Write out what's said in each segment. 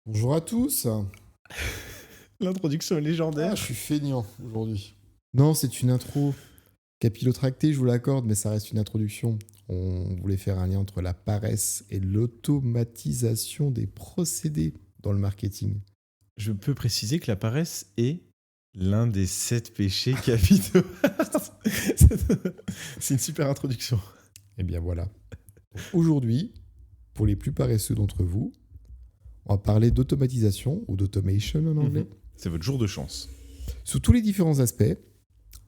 Bonjour à tous. L'introduction est légendaire. Je suis feignant aujourd'hui. Non, c'est une intro capillotractée, je vous l'accorde, mais ça reste une introduction. On voulait faire un lien entre la paresse et l'automatisation des procédés dans le marketing. Je peux préciser que la paresse est l'un des 7 péchés capitaux. C'est une super introduction. Et bien voilà. Donc, aujourd'hui, pour les plus paresseux d'entre vous, on va parler d'automatisation ou d'automation en anglais, C'est votre jour de chance. sous tous les différents aspects,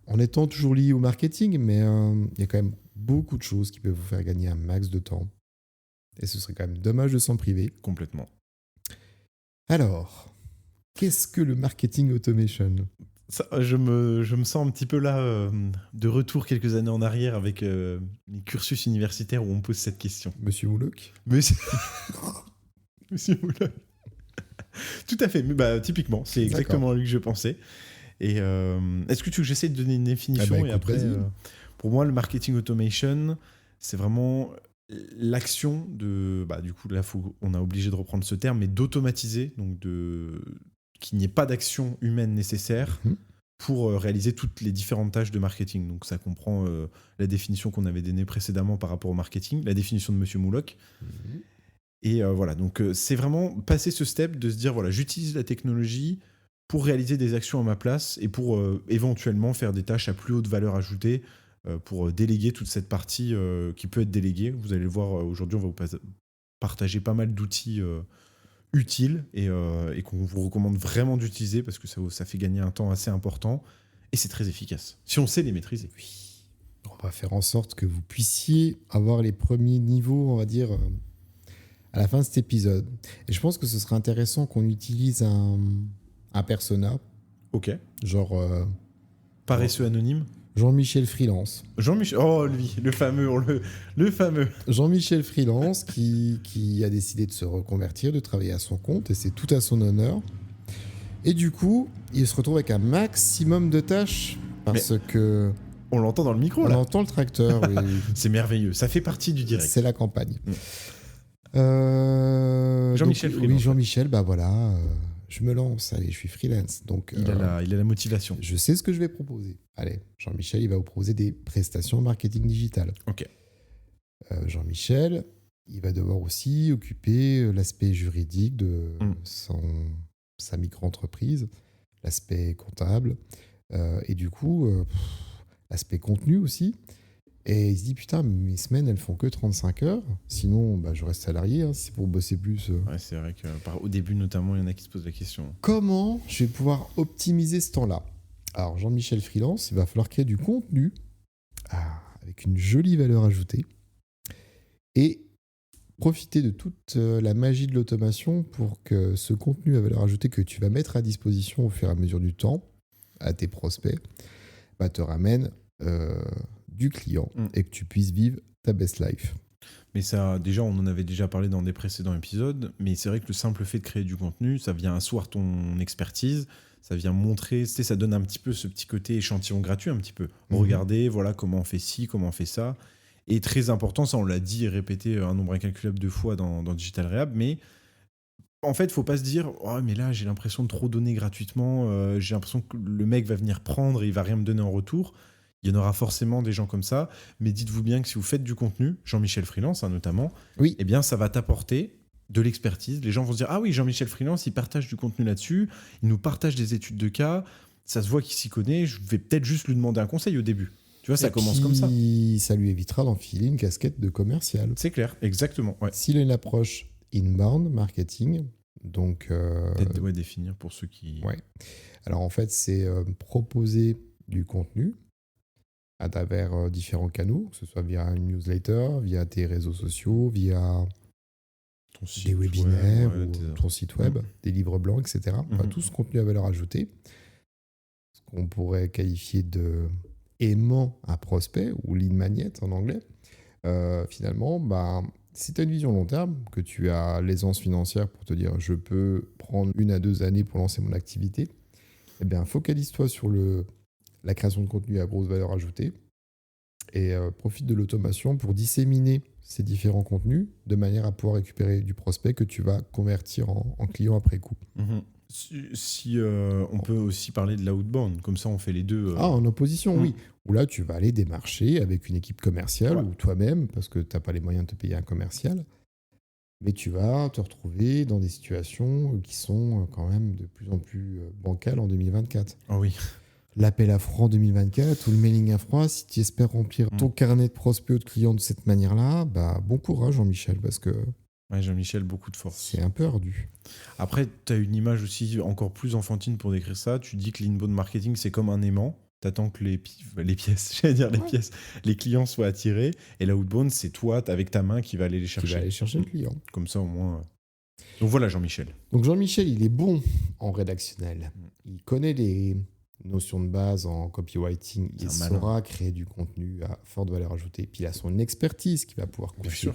en étant toujours lié au marketing, mais il y a quand même beaucoup de choses qui peuvent vous faire gagner un max de temps. Et ce serait quand même dommage de s'en priver. Complètement. Alors, qu'est-ce que le marketing automation ? Ça, je me sens un petit peu là, de retour quelques années en arrière avec mes cursus universitaires où on me pose cette question. Monsieur Mouloc ? Monsieur, Monsieur Moulin. Tout à fait. Mais typiquement, c'est exactement à lui que je pensais. Et est-ce que tu veux que j'essaie de donner une définition écoute, et après, vas-y. pour moi, le marketing automation, c'est vraiment l'action de, du coup, là, on a obligé de reprendre ce terme, mais d'automatiser, donc qu'il n'y ait pas d'action humaine nécessaire pour réaliser toutes les différentes tâches de marketing. Donc ça comprend la définition qu'on avait donnée précédemment par rapport au marketing, la définition de Monsieur Mouloc. Et voilà, donc c'est vraiment passer ce step de se dire, voilà, j'utilise la technologie pour réaliser des actions à ma place et pour éventuellement faire des tâches à plus haute valeur ajoutée, pour déléguer toute cette partie qui peut être déléguée. Vous allez le voir, aujourd'hui, on va vous partager pas mal d'outils utiles et qu'on vous recommande vraiment d'utiliser parce que ça fait gagner un temps assez important et c'est très efficace, si on sait les maîtriser. Oui. On va faire en sorte que vous puissiez avoir les premiers niveaux, on va dire, à la fin de cet épisode. Et je pense que ce serait intéressant qu'on utilise un persona, Ok. genre Paresseux anonyme. Jean-Michel Freelance. Jean-Michel, oh lui, le fameux, le fameux. Jean-Michel Freelance qui a décidé de se reconvertir, de travailler à son compte, et c'est tout à son honneur. Et du coup, il se retrouve avec un maximum de tâches parce que... On l'entend dans le micro, on là. entend le tracteur, oui. C'est merveilleux, ça fait partie du direct. C'est la campagne. Jean-Michel Freelance. Oui, Jean-Michel, voilà, je me lance, allez, je suis freelance. Donc, il a la motivation. Je sais ce que je vais proposer. Allez, Jean-Michel, il va vous proposer des prestations marketing digital. Ok. Jean-Michel, il va devoir aussi occuper l'aspect juridique de sa micro-entreprise, l'aspect comptable, et du coup, l'aspect contenu aussi. Et il se dit, putain, mes semaines, elles font que 35 heures. Sinon, je reste salarié, hein, si c'est pour bosser plus. Ouais, c'est vrai qu'au début, notamment, il y en a qui se posent la question. Comment je vais pouvoir optimiser ce temps-là ? Alors, Jean-Michel Freelance, il va falloir créer du contenu avec une jolie valeur ajoutée et profiter de toute la magie de l'automation pour que ce contenu à valeur ajoutée que tu vas mettre à disposition au fur et à mesure du temps à tes prospects te ramène du client et que tu puisses vivre ta best life. Mais ça, déjà, on en avait déjà parlé dans des précédents épisodes, mais c'est vrai que le simple fait de créer du contenu, ça vient asseoir ton expertise, ça vient montrer, ça donne un petit peu ce petit côté échantillon gratuit, un petit peu. Regardez, voilà comment on fait ci, comment on fait ça. Et très important, ça on l'a dit et répété un nombre incalculable de fois dans Digital Rehab, mais en fait, il ne faut pas se dire « Oh, mais là, j'ai l'impression de trop donner gratuitement, j'ai l'impression que le mec va venir prendre et il ne va rien me donner en retour ». Il y en aura forcément des gens comme ça, mais dites-vous bien que si vous faites du contenu, Jean-Michel Freelance notamment, oui. Eh bien, ça va t'apporter de l'expertise. Les gens vont se dire « Ah oui, Jean-Michel Freelance, il partage du contenu là-dessus, il nous partage des études de cas, ça se voit qu'il s'y connaît, je vais peut-être juste lui demander un conseil au début. » Tu vois, ça commence comme ça. Ça lui évitera d'enfiler une casquette de commercial. C'est clair, exactement. Ouais. S'il a une approche inbound marketing, donc... peut-être définir pour ceux qui... Ouais. Alors en fait, c'est proposer du contenu à travers différents canaux, que ce soit via une newsletter, via tes réseaux sociaux, via des webinaires ou ton site web, des livres blancs, etc. Enfin, tout ce contenu à valeur ajoutée, ce qu'on pourrait qualifier de aimant à prospect ou lead magnet en anglais. Finalement, si tu as une vision long terme, que tu as l'aisance financière pour te dire je peux prendre 1 à 2 années pour lancer mon activité, eh bien, focalise-toi sur la création de contenu à grosse valeur ajoutée et profite de l'automation pour disséminer ces différents contenus de manière à pouvoir récupérer du prospect que tu vas convertir en client après coup. Si on peut aussi parler de l'outbound, comme ça on fait les deux. En opposition, oui. Où là, tu vas aller démarcher avec une équipe commerciale ou toi-même, parce que tu n'as pas les moyens de te payer un commercial. Mais tu vas te retrouver dans des situations qui sont quand même de plus en plus bancales en 2024. Ah oui. L'appel à froid en 2024 ou le mailing à froid, si tu espères remplir ton carnet de prospects ou de clients de cette manière-là, bon courage Jean-Michel, parce que ouais, Jean-Michel, beaucoup de force. C'est un peu ardu. Après, tu as une image aussi encore plus enfantine pour décrire ça. Tu dis que l'inbound marketing, c'est comme un aimant. Tu attends que les pièces, j'allais dire les pièces, les clients soient attirés. Et l'outbound, c'est toi, avec ta main, qui va aller les chercher. Qui va aller chercher le client. Comme ça, au moins. Donc voilà, Jean-Michel. Donc Jean-Michel, il est bon en rédactionnel. Il connaît les notions de base en copywriting. Il saura créer du contenu à forte valeur ajoutée. Puis il a son expertise qui va pouvoir coucher. Bien sûr.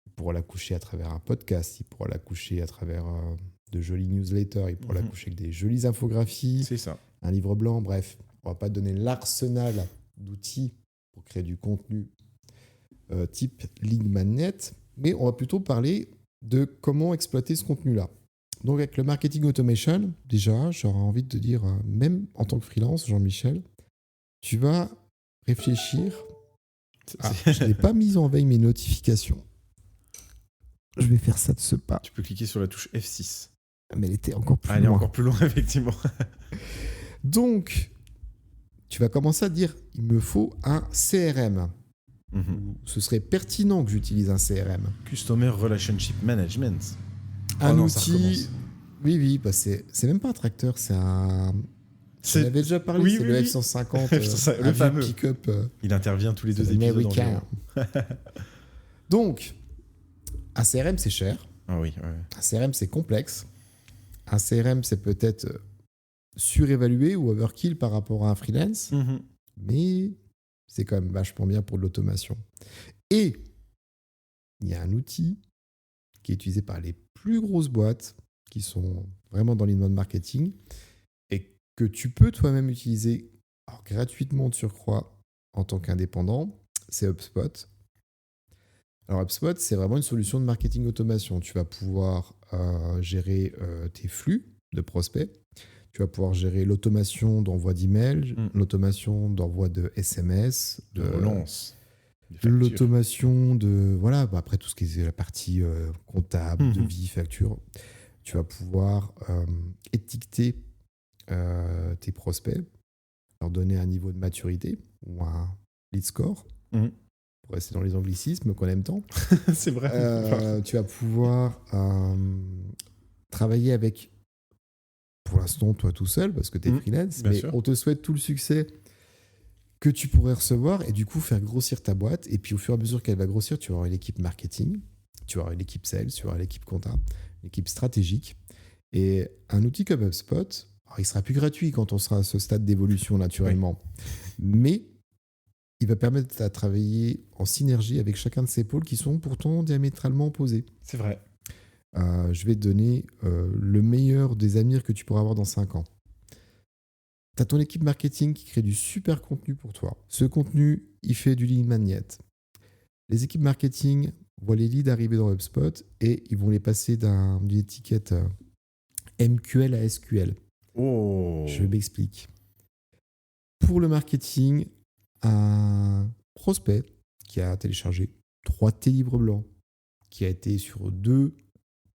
Il pourra la coucher à travers un podcast, il pourra la coucher à travers de jolis newsletters, il pourra la coucher avec des jolies infographies, c'est ça. Un livre blanc, bref. On ne va pas donner l'arsenal d'outils pour créer du contenu type lead magnet, mais on va plutôt parler de comment exploiter ce contenu-là. Donc avec le marketing automation, déjà, j'aurais envie de te dire, même en tant que freelance, Jean-Michel, tu vas réfléchir. Je n'ai pas mis en veille mes notifications. Je vais faire ça de ce pas. Tu peux cliquer sur la touche F6. Mais elle était encore plus loin. Elle est encore plus loin, effectivement. Donc, tu vas commencer à te dire, il me faut un CRM. Ce serait pertinent que j'utilise un CRM. Customer Relationship Management. Un outil... Oui, c'est même pas un tracteur, c'est un... On avait déjà parlé, c'est le F-150, le fameux pick-up. Il intervient tous les 2 épisodes environ. Donc, un CRM, c'est cher. Ah oui, ouais. Un CRM, c'est complexe. Un CRM, c'est peut-être surévalué ou overkill par rapport à un freelance. Mais c'est quand même vachement bien pour de l'automation. Et il y a un outil qui est utilisé par les plus grosses boîtes qui sont vraiment dans l'inbound marketing et que tu peux toi-même utiliser gratuitement de surcroît en tant qu'indépendant, c'est HubSpot. Alors HubSpot, c'est vraiment une solution de marketing automation. Tu vas pouvoir gérer tes flux de prospects. Tu vas pouvoir gérer l'automation d'envoi d'emails, l'automation d'envoi de SMS, de relance, l'automation de... Voilà, après tout ce qui est la partie comptable, devis, facture. Tu vas pouvoir étiqueter tes prospects, leur donner un niveau de maturité ou un lead score. Pour rester dans les anglicismes qu'on aime tant. C'est vrai. Tu vas pouvoir travailler avec, pour l'instant, toi tout seul, parce que tu es freelance, mais on te souhaite tout le succès que tu pourrais recevoir et du coup faire grossir ta boîte. Et puis au fur et à mesure qu'elle va grossir, tu vas avoir l'équipe marketing, tu vas avoir l'équipe sales, tu vas avoir l'équipe comptable, l'équipe stratégique. Et un outil comme HubSpot, il sera plus gratuit quand on sera à ce stade d'évolution naturellement. Mais il va permettre de travailler en synergie avec chacun de ces pôles qui sont pourtant diamétralement opposés. C'est vrai. Je vais te donner le meilleur des amires que tu pourras avoir dans 5 ans. Tu as ton équipe marketing qui crée du super contenu pour toi. Ce contenu, il fait du lead magnet. Les équipes marketing voient les leads arriver dans HubSpot et ils vont les passer d'une étiquette MQL à SQL. Je m'explique. Pour le marketing, un prospect qui a téléchargé 3 de tes livres blancs, qui a été sur 2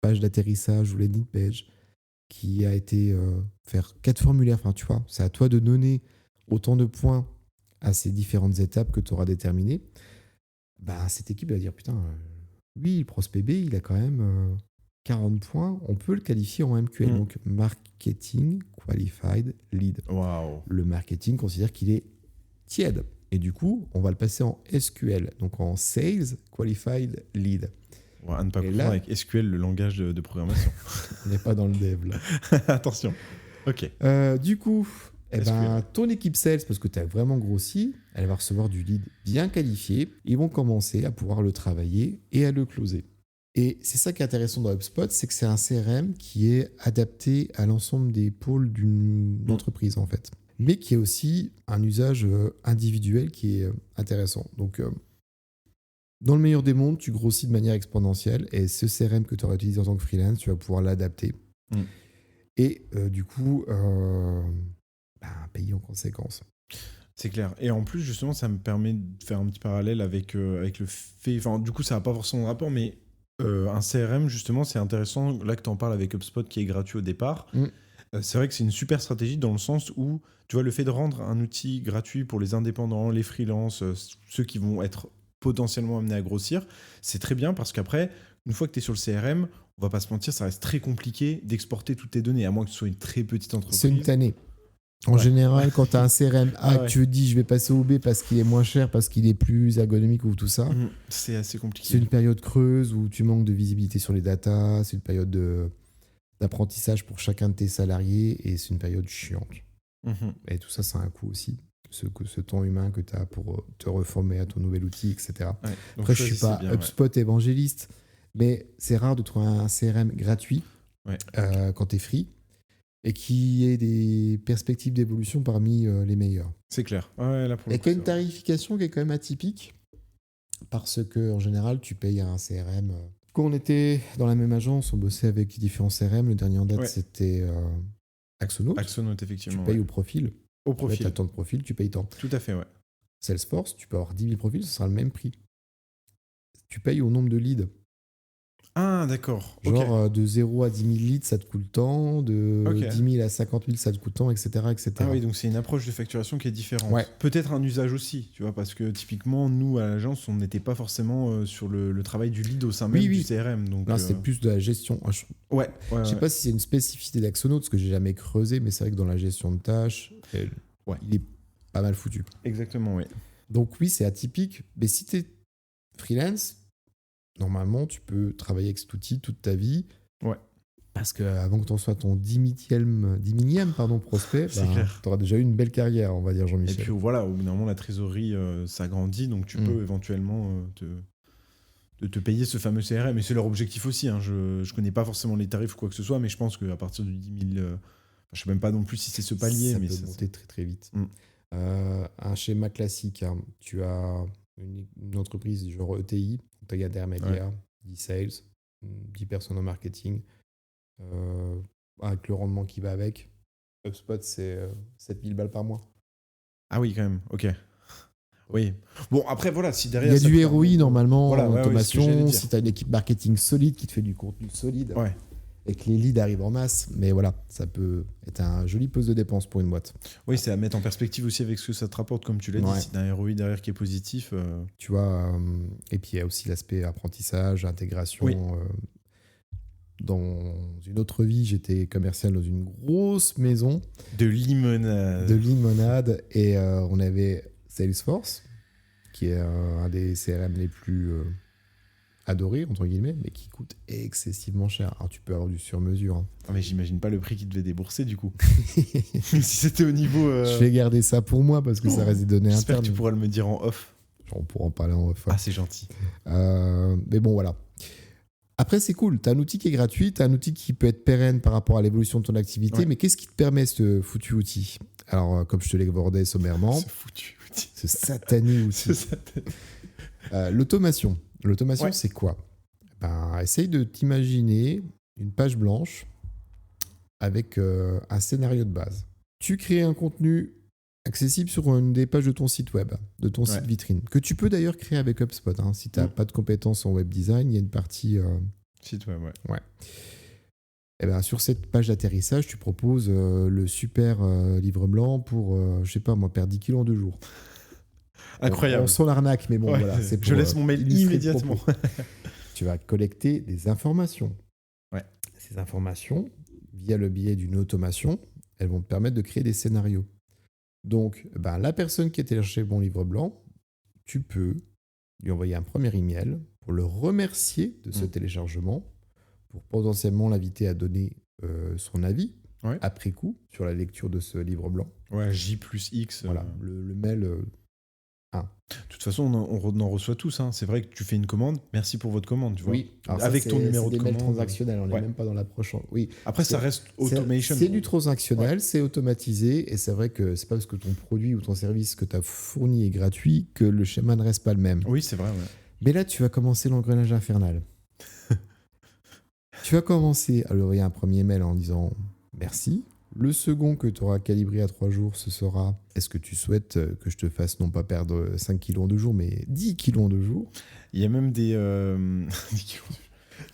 pages d'atterrissage ou landing page, qui a été faire 4 formulaires, enfin tu vois, c'est à toi de donner autant de points à ces différentes étapes que tu auras déterminées. Cette équipe va dire putain, oui, le prospect B, il a quand même 40 points, on peut le qualifier en MQL, donc Marketing Qualified Lead. Wow. Le marketing considère qu'il est tiède. Et du coup, on va le passer en SQL, donc en Sales Qualified Lead. À ne pas confondre avec SQL, le langage de programmation. On n'est pas dans le dev, là. Attention. OK. Du coup, ton équipe Sales, parce que tu as vraiment grossi, elle va recevoir du lead bien qualifié. Ils vont commencer à pouvoir le travailler et à le closer. Et c'est ça qui est intéressant dans HubSpot, c'est que c'est un CRM qui est adapté à l'ensemble des pôles d'une entreprise, en fait. mais qui est aussi un usage individuel qui est intéressant. Donc, dans le meilleur des mondes, tu grossis de manière exponentielle et ce CRM que tu auras utilisé en tant que freelance, tu vas pouvoir l'adapter. Et du coup, payer en conséquence. C'est clair. Et en plus, justement, ça me permet de faire un petit parallèle avec le fait... Enfin, du coup, ça n'a pas forcément de rapport, mais un CRM, justement, c'est intéressant. Là que tu en parles avec HubSpot, qui est gratuit au départ. C'est vrai que c'est une super stratégie dans le sens où, tu vois, le fait de rendre un outil gratuit pour les indépendants, les freelances, ceux qui vont être potentiellement amenés à grossir, c'est très bien parce qu'après, une fois que tu es sur le CRM, on va pas se mentir, ça reste très compliqué d'exporter toutes tes données, à moins que tu sois une très petite entreprise. C'est une tannée. En général, quand tu as un CRM A que tu dis je vais passer au B parce qu'il est moins cher, parce qu'il est plus ergonomique ou tout ça, c'est assez compliqué. C'est une période creuse où tu manques de visibilité sur les datas, c'est une période d'apprentissage pour chacun de tes salariés et c'est une période chiante. Et tout ça, ça a un coût aussi. Ce temps humain que tu as pour te reformer à ton nouvel outil, etc. Ouais, après, je ne suis pas HubSpot évangéliste, mais c'est rare de trouver un CRM gratuit quand tu es free. Et qui ait des perspectives d'évolution parmi les meilleurs. C'est clair. Là pour et qu'il y a une tarification qui est quand même atypique, parce qu'en général, tu payes un CRM. Quand on était dans la même agence, on bossait avec différents CRM. Le dernier en date, c'était Axonote. Axonote, effectivement. Tu payes au profil. Au profil. Tu as tant de profils, tu payes tant. Tout à fait, ouais. Salesforce, tu peux avoir 10 000 profils, ce sera le même prix. Tu payes au nombre de leads. Ah, d'accord. Genre de 0 à 10 000 leads, ça te coûte tant, de 10 000 à 50 000, ça te coûte tant, etc. etc. Ah oui, donc c'est une approche de facturation qui est différente. Ouais. Peut-être un usage aussi, tu vois, parce que typiquement, nous, à l'agence, on n'était pas forcément sur le travail du lead au sein même du CRM. Donc, là, c'est plus de la gestion. Je sais pas si c'est une spécificité d'Axonote, parce que j'ai jamais creusé, mais c'est vrai que dans la gestion de tâches, il est pas mal foutu. Exactement, oui. Donc oui, c'est atypique, mais si tu es freelance, normalement, tu peux travailler avec cet outil toute ta vie. Ouais. Parce qu'avant que tu en sois ton 10 millième prospect, tu auras déjà eu une belle carrière, on va dire, Jean-Michel. Et puis voilà, au bout d'un moment, la trésorerie s'agrandit, donc tu peux éventuellement te payer ce fameux CRM. Et c'est leur objectif aussi. Hein. Je ne connais pas forcément les tarifs ou quoi que ce soit, mais je pense qu'à partir de 10 000... je ne sais même pas non plus si c'est ce palier. Ça mais peut monter très très vite. Un schéma classique, hein. Tu as une entreprise genre ETI, tu as d'intermédiaires, 10 sales, 10 personnes en marketing, avec le rendement qui va avec. HubSpot, c'est 7 000 balles par mois. Ah oui, quand même, ok. Oui. Bon, après, voilà, si derrière... Il y a du ROI normalement en automation, oui, si tu as une équipe marketing solide qui te fait du contenu solide. Ouais. Et que les leads arrivent en masse, mais voilà, ça peut être un joli poste de dépense pour une boîte. Oui, c'est à mettre en perspective aussi avec ce que ça te rapporte, comme tu l'as dit. Si tu as un ROI derrière qui est positif. Tu vois, et puis il y a aussi l'aspect apprentissage, intégration. Oui. Dans une autre vie, j'étais commercial dans une grosse maison. De limonade. Et on avait Salesforce, qui est un des CRM les plus... adoré, entre guillemets, mais qui coûte excessivement cher. Alors, tu peux avoir du sur-mesure. Hein. Ah, mais j'imagine pas le prix qu'il devait débourser, du coup. Si c'était au niveau... Je vais garder ça pour moi, parce que ça reste des données internes. J'espère que tu pourras me dire en off. On pourra en parler en off. Ah, c'est gentil. Mais bon, voilà. Après, c'est cool. Tu as un outil qui est gratuit, tu as un outil qui peut être pérenne par rapport à l'évolution de ton activité, mais qu'est-ce qui te permet ce foutu outil ? Alors, comme je te l'ai abordé sommairement... Ce foutu outil. Ce satané outil. L'automation. L'automation, c'est quoi ? Essaye de t'imaginer une page blanche avec un scénario de base. Tu crées un contenu accessible sur une des pages de ton site web, de ton site vitrine, que tu peux d'ailleurs créer avec HubSpot. Hein. Si tu n'as pas de compétences en web design, il y a une partie... Site web, Et sur cette page d'atterrissage, tu proposes le super livre blanc pour, je sais pas moi, perdre 10 kilos en 2 jours. Incroyable. On sent l'arnaque, mais bon, voilà. C'est pour, je laisse mon mail immédiatement. Tu vas collecter des informations. Ces informations, via le biais d'une automation, elles vont te permettre de créer des scénarios. Donc, la personne qui a téléchargé mon livre blanc, tu peux lui envoyer un premier email pour le remercier de ce téléchargement, pour potentiellement l'inviter à donner son avis après coup sur la lecture de ce livre blanc. J plus X. Voilà, le mail De toute façon, on en reçoit tous. Hein. C'est vrai que tu fais une commande, merci pour votre commande, tu vois. Oui, alors avec ton numéro de des mails commande. transactionnels, on n'est Ouais. même pas dans l'approche. Oui. Après, ça reste automation. C'est du transactionnel, c'est automatisé, et c'est vrai que c'est pas parce que ton produit ou ton service que tu as fourni est gratuit que le schéma ne reste pas le même. Oui, c'est vrai. Ouais. Mais là, tu vas commencer l'engrenage infernal. Tu vas commencer à lui envoyer un premier mail en disant merci. Le second que tu auras calibré à 3 jours, ce sera est-ce que tu souhaites que je te fasse non pas perdre 5 kilos en 2 jours, mais 10 kilos en 2 jours. Il y a même des...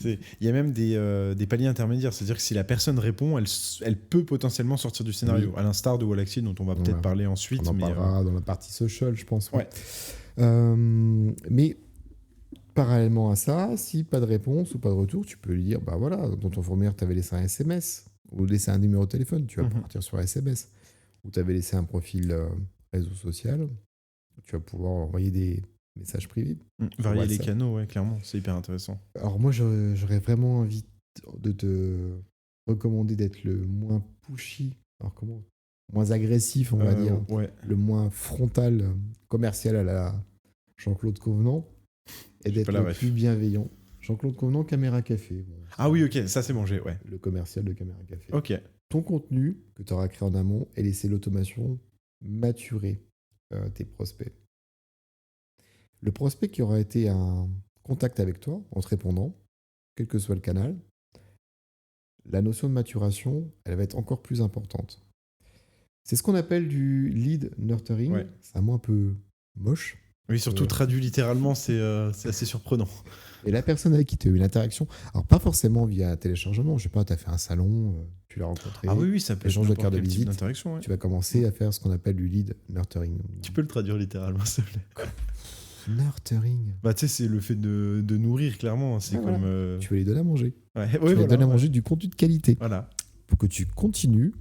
il y a même des paliers intermédiaires. C'est-à-dire que si la personne répond, elle peut potentiellement sortir du scénario. Oui. À l'instar de Wallaxy, dont on va peut-être parler ensuite. On en parlera dans la partie social, je pense. Ouais. Mais parallèlement à ça, si pas de réponse ou pas de retour, tu peux lui dire, bah voilà, dans ton formulaire, tu avais laissé un SMS ou laissé un numéro de téléphone, tu vas partir sur un SMS. Ou tu avais laissé un profil réseau social, tu vas pouvoir envoyer des messages privés. Varier les canaux, ouais, clairement, c'est hyper intéressant. Alors moi, j'aurais vraiment envie de te recommander d'être le moins pushy, alors comment moins agressif, on va dire, ouais. le moins frontal commercial à la Jean-Claude Convenant, et d'être le plus bienveillant. Jean-Claude Convenant, Caméra Café. Bon, ah oui, ok, ça c'est mangé, ouais. Le commercial de Caméra Café. Ok. Ton contenu que tu auras créé en amont et laisser l'automation maturer tes prospects. Le prospect qui aura été en contact avec toi en te répondant, quel que soit le canal, la notion de maturation, elle va être encore plus importante. C'est ce qu'on appelle du lead nurturing. Ouais. C'est un mot un peu moche. Oui, surtout traduit littéralement, c'est assez surprenant. Et la personne avec qui tu as eu l'interaction, alors pas forcément via téléchargement, je sais pas, tu as fait un salon, tu l'as rencontré, ah oui, ça peut échange de carte de visite, ouais. tu vas commencer à faire ce qu'on appelle du lead nurturing. Tu peux le traduire littéralement, s'il te plaît. Nurturing. Bah tu sais, c'est le fait de nourrir, clairement. C'est comme... Voilà. Tu vas lui donner à manger. Ouais, tu vas lui donner à manger du contenu de qualité. Voilà. Pour que tu continues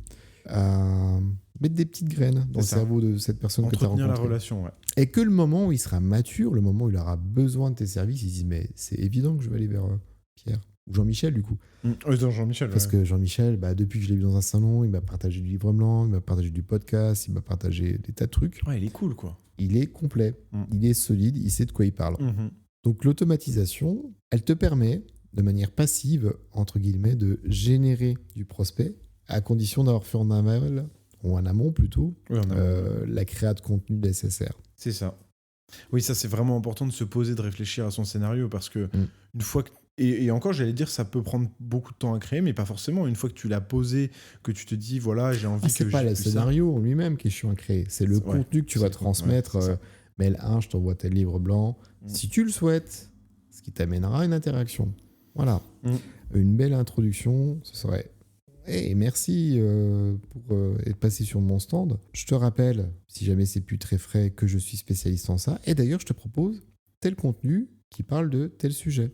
à mettre des petites graines dans le cerveau de cette personne que tu as rencontrée. Entretenir la relation, ouais. Et que le moment où il sera mature, le moment où il aura besoin de tes services, il se dit mais c'est évident que je vais aller vers Pierre ou Jean-Michel du coup. Jean-Michel. Parce que Jean-Michel, depuis que je l'ai vu dans un salon, il m'a partagé du livre blanc, il m'a partagé du podcast, il m'a partagé des tas de trucs. Ouais, il est cool quoi. Il est complet, il est solide, il sait de quoi il parle. Donc l'automatisation, elle te permet de manière passive, entre guillemets, de générer du prospect à condition d'avoir fait en aval, ou en amont plutôt, la créa de contenu de SSR. C'est ça. Oui, ça c'est vraiment important de se poser, de réfléchir à son scénario parce que une fois que... Et encore, j'allais dire, ça peut prendre beaucoup de temps à créer, mais pas forcément. Une fois que tu l'as posé, que tu te dis, voilà, j'ai envie que... C'est pas le scénario en lui-même qui est chiant à créer, c'est le contenu que tu vas transmettre. Mail 1, je t'envoie tel livre blanc. Si tu le souhaites, ce qui t'amènera une interaction. Voilà. Une belle introduction, ce serait... Hey, merci pour être passé sur mon stand. Je te rappelle, si jamais c'est plus très frais, que je suis spécialiste en ça. Et d'ailleurs, je te propose tel contenu qui parle de tel sujet.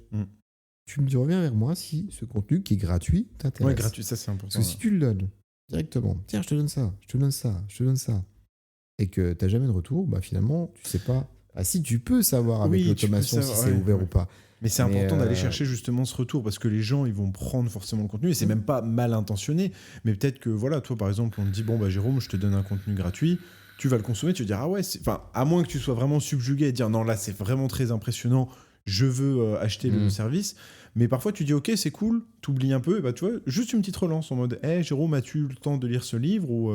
Tu me reviens vers moi si ce contenu qui est gratuit t'intéresse. Ouais, gratuit, ça c'est important. Parce que si tu le donnes directement, tiens, je te donne ça, je te donne ça, je te donne ça, et que tu n'as jamais de retour, finalement, tu sais pas. Ah, si tu peux savoir avec l'automation si c'est ouvert ou pas. Mais c'est important d'aller chercher justement ce retour parce que les gens ils vont prendre forcément le contenu et c'est même pas mal intentionné. Mais peut-être que voilà, toi par exemple, on te dit Jérôme, je te donne un contenu gratuit, tu vas le consommer, tu vas dire ah ouais, enfin à moins que tu sois vraiment subjugué et dire non là c'est vraiment très impressionnant, je veux acheter le service. Mais parfois tu dis ok c'est cool, t'oublies un peu et tu vois juste une petite relance en mode hey Jérôme, as-tu eu le temps de lire ce livre ou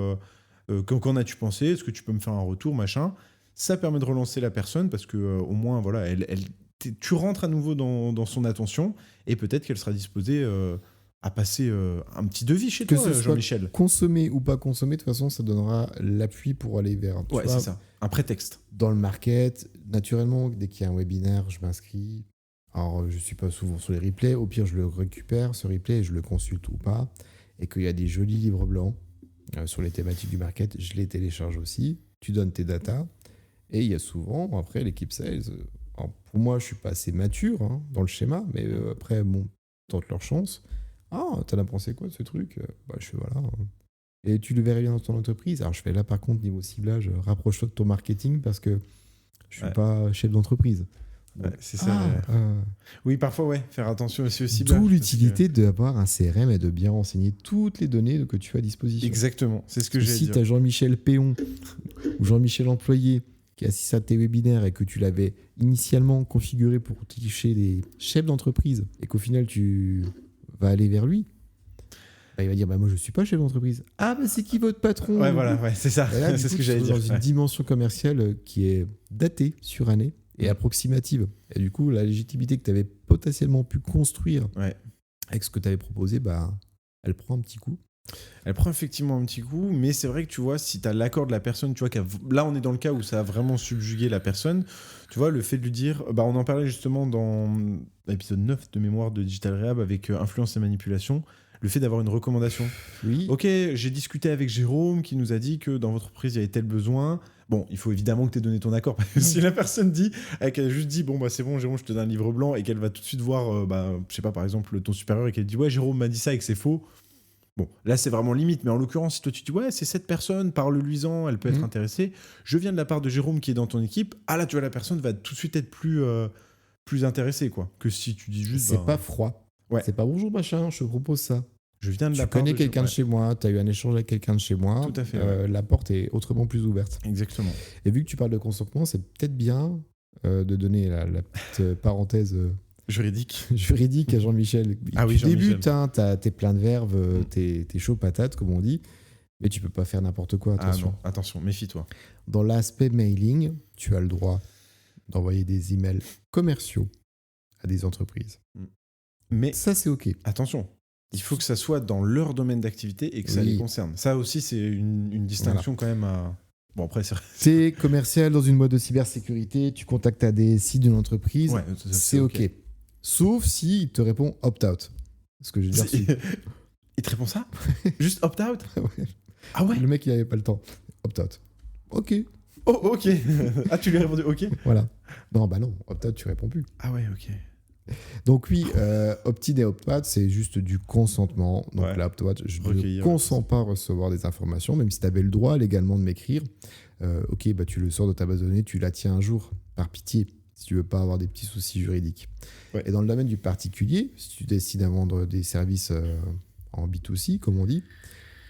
qu'en as-tu pensé, est-ce que tu peux me faire un retour machin. Ça permet de relancer la personne parce que au moins voilà tu rentres à nouveau dans son attention et peut-être qu'elle sera disposée à passer un petit devis chez toi, Jean-Michel. Consommer ou pas consommer, de toute façon, ça donnera l'appui pour aller vers... Ouais, c'est ça. Un prétexte. Dans le market, naturellement, dès qu'il y a un webinaire, je m'inscris. Alors, je ne suis pas souvent sur les replays. Au pire, je le récupère, ce replay, et je le consulte ou pas. Et qu'il y a des jolis livres blancs sur les thématiques du market, je les télécharge aussi. Tu donnes tes datas. Et il y a souvent, après, l'équipe sales... Alors, pour moi, je ne suis pas assez mature dans le schéma, mais après, tente leur chance. Ah, t'en as pensé quoi de ce truc ? Je fais voilà. Et tu le verrais bien dans ton entreprise. Alors, je fais là, par contre, niveau ciblage, rapproche-toi de ton marketing parce que je ne suis pas chef d'entreprise. Ouais, c'est ça. Oui, parfois, faire attention aussi au ciblage. D'où l'utilité d'avoir un CRM et de bien renseigner toutes les données que tu as à disposition. Exactement, c'est ce que j'ai dit. Si tu as Jean-Michel Péon ou Jean-Michel Employé qui assiste à tes webinaires et que tu l'avais initialement configuré pour toucher des chefs d'entreprise et qu'au final tu vas aller vers lui, bah, il va dire moi je suis pas chef d'entreprise. Ah bah c'est qui votre patron? Ouais, voilà, ouais, c'est ça. Et là, C'est du ce coup, que j'allais tu dire. es dans une dimension commerciale qui est datée, surannée et approximative. Et du coup, la légitimité que tu avais potentiellement pu construire Ouais. avec ce que tu avais proposé, bah, elle prend un petit coup. Elle prend effectivement un petit coup, mais c'est vrai que tu vois, si tu as l'accord de la personne, tu vois, là on est dans le cas où ça a vraiment subjugué la personne, tu vois, le fait de lui dire, bah, on en parlait justement dans l'épisode 9 de mémoire de Digital Rehab avec influence et manipulation, le fait d'avoir une recommandation. Oui. Ok, j'ai discuté avec Jérôme qui nous a dit que dans votre entreprise il y avait tel besoin. Bon, il faut évidemment que tu aies donné ton accord. Parce que si la personne dit, qu'elle a juste dit, bon, bah c'est bon, Jérôme, je te donne un livre blanc, et qu'elle va tout de suite voir, je sais pas, par exemple, ton supérieur, et qu'elle dit, ouais, Jérôme m'a dit ça et que c'est faux. Bon, là c'est vraiment limite, mais en l'occurrence, si toi tu dis, ouais, c'est cette personne, parle-lui-en, elle peut être intéressée. Je viens de la part de Jérôme qui est dans ton équipe. Ah là, tu vois, la personne va tout de suite être plus intéressée, quoi. Que si tu dis juste. C'est pas froid. Ouais. C'est pas bonjour machin, je te propose ça. Je viens de Tu la part connais de quelqu'un de Jérôme. chez moi, tu as eu un échange avec quelqu'un de chez moi. Tout à fait, ouais. La porte est autrement plus ouverte. Exactement. Et vu que tu parles de consentement, c'est peut-être bien de donner la petite parenthèse Juridique. juridique à Jean-Michel. Ah oui, Tu Jean-Michel. débutes, t'es plein de verve, t'es chaud patate, comme on dit, mais tu peux pas faire n'importe quoi, attention. Ah non, attention, méfie-toi. Dans l'aspect mailing, tu as le droit d'envoyer des emails commerciaux à des entreprises. Mais Ça, c'est OK. attention, il faut que ça soit dans leur domaine d'activité et que ça Oui. les concerne. Ça aussi, c'est une distinction quand même à... Bon, après, c'est... T'es commercial dans une boîte de cybersécurité, tu contactes à des sites d'une entreprise, Ouais, c'est OK. Sauf s'il te répond opt-out. Ce que j'ai déjà reçu. Il te répond ça? Juste opt-out? Ouais. Ah ouais? Le mec, il avait pas le temps. Opt-out. OK. Oh, ok. Ah, tu lui as répondu ok? Voilà. Non, bah non, opt-out, tu réponds plus. Ah ouais, ok. Donc oui, opt-in et opt-out, c'est juste du consentement. Donc Ouais. là, opt-out, je ne Recueillir, consens pas à recevoir des informations, même si tu avais le droit légalement de m'écrire. Ok, bah tu le sors de ta base de données, tu la tiens un jour, par pitié, si tu veux pas avoir des petits soucis juridiques. Ouais. Et dans le domaine du particulier, si tu décides à vendre des services en B2C, comme on dit,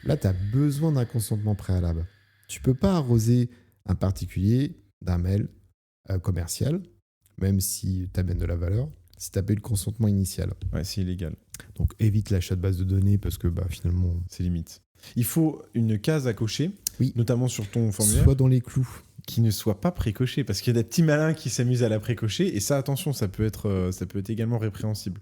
là, tu as besoin d'un consentement préalable. Tu peux pas arroser un particulier d'un mail commercial, même si tu amènes de la valeur, si tu as pas eu le consentement initial. Ouais, c'est illégal. Donc évite l'achat de base de données parce que finalement, C'est limite. Il faut une case à cocher, Oui. notamment sur ton formulaire, soit dans les clous. qui ne soit pas précoché, parce qu'il y a des petits malins qui s'amusent à la précocher, et ça, attention, ça peut être également répréhensible.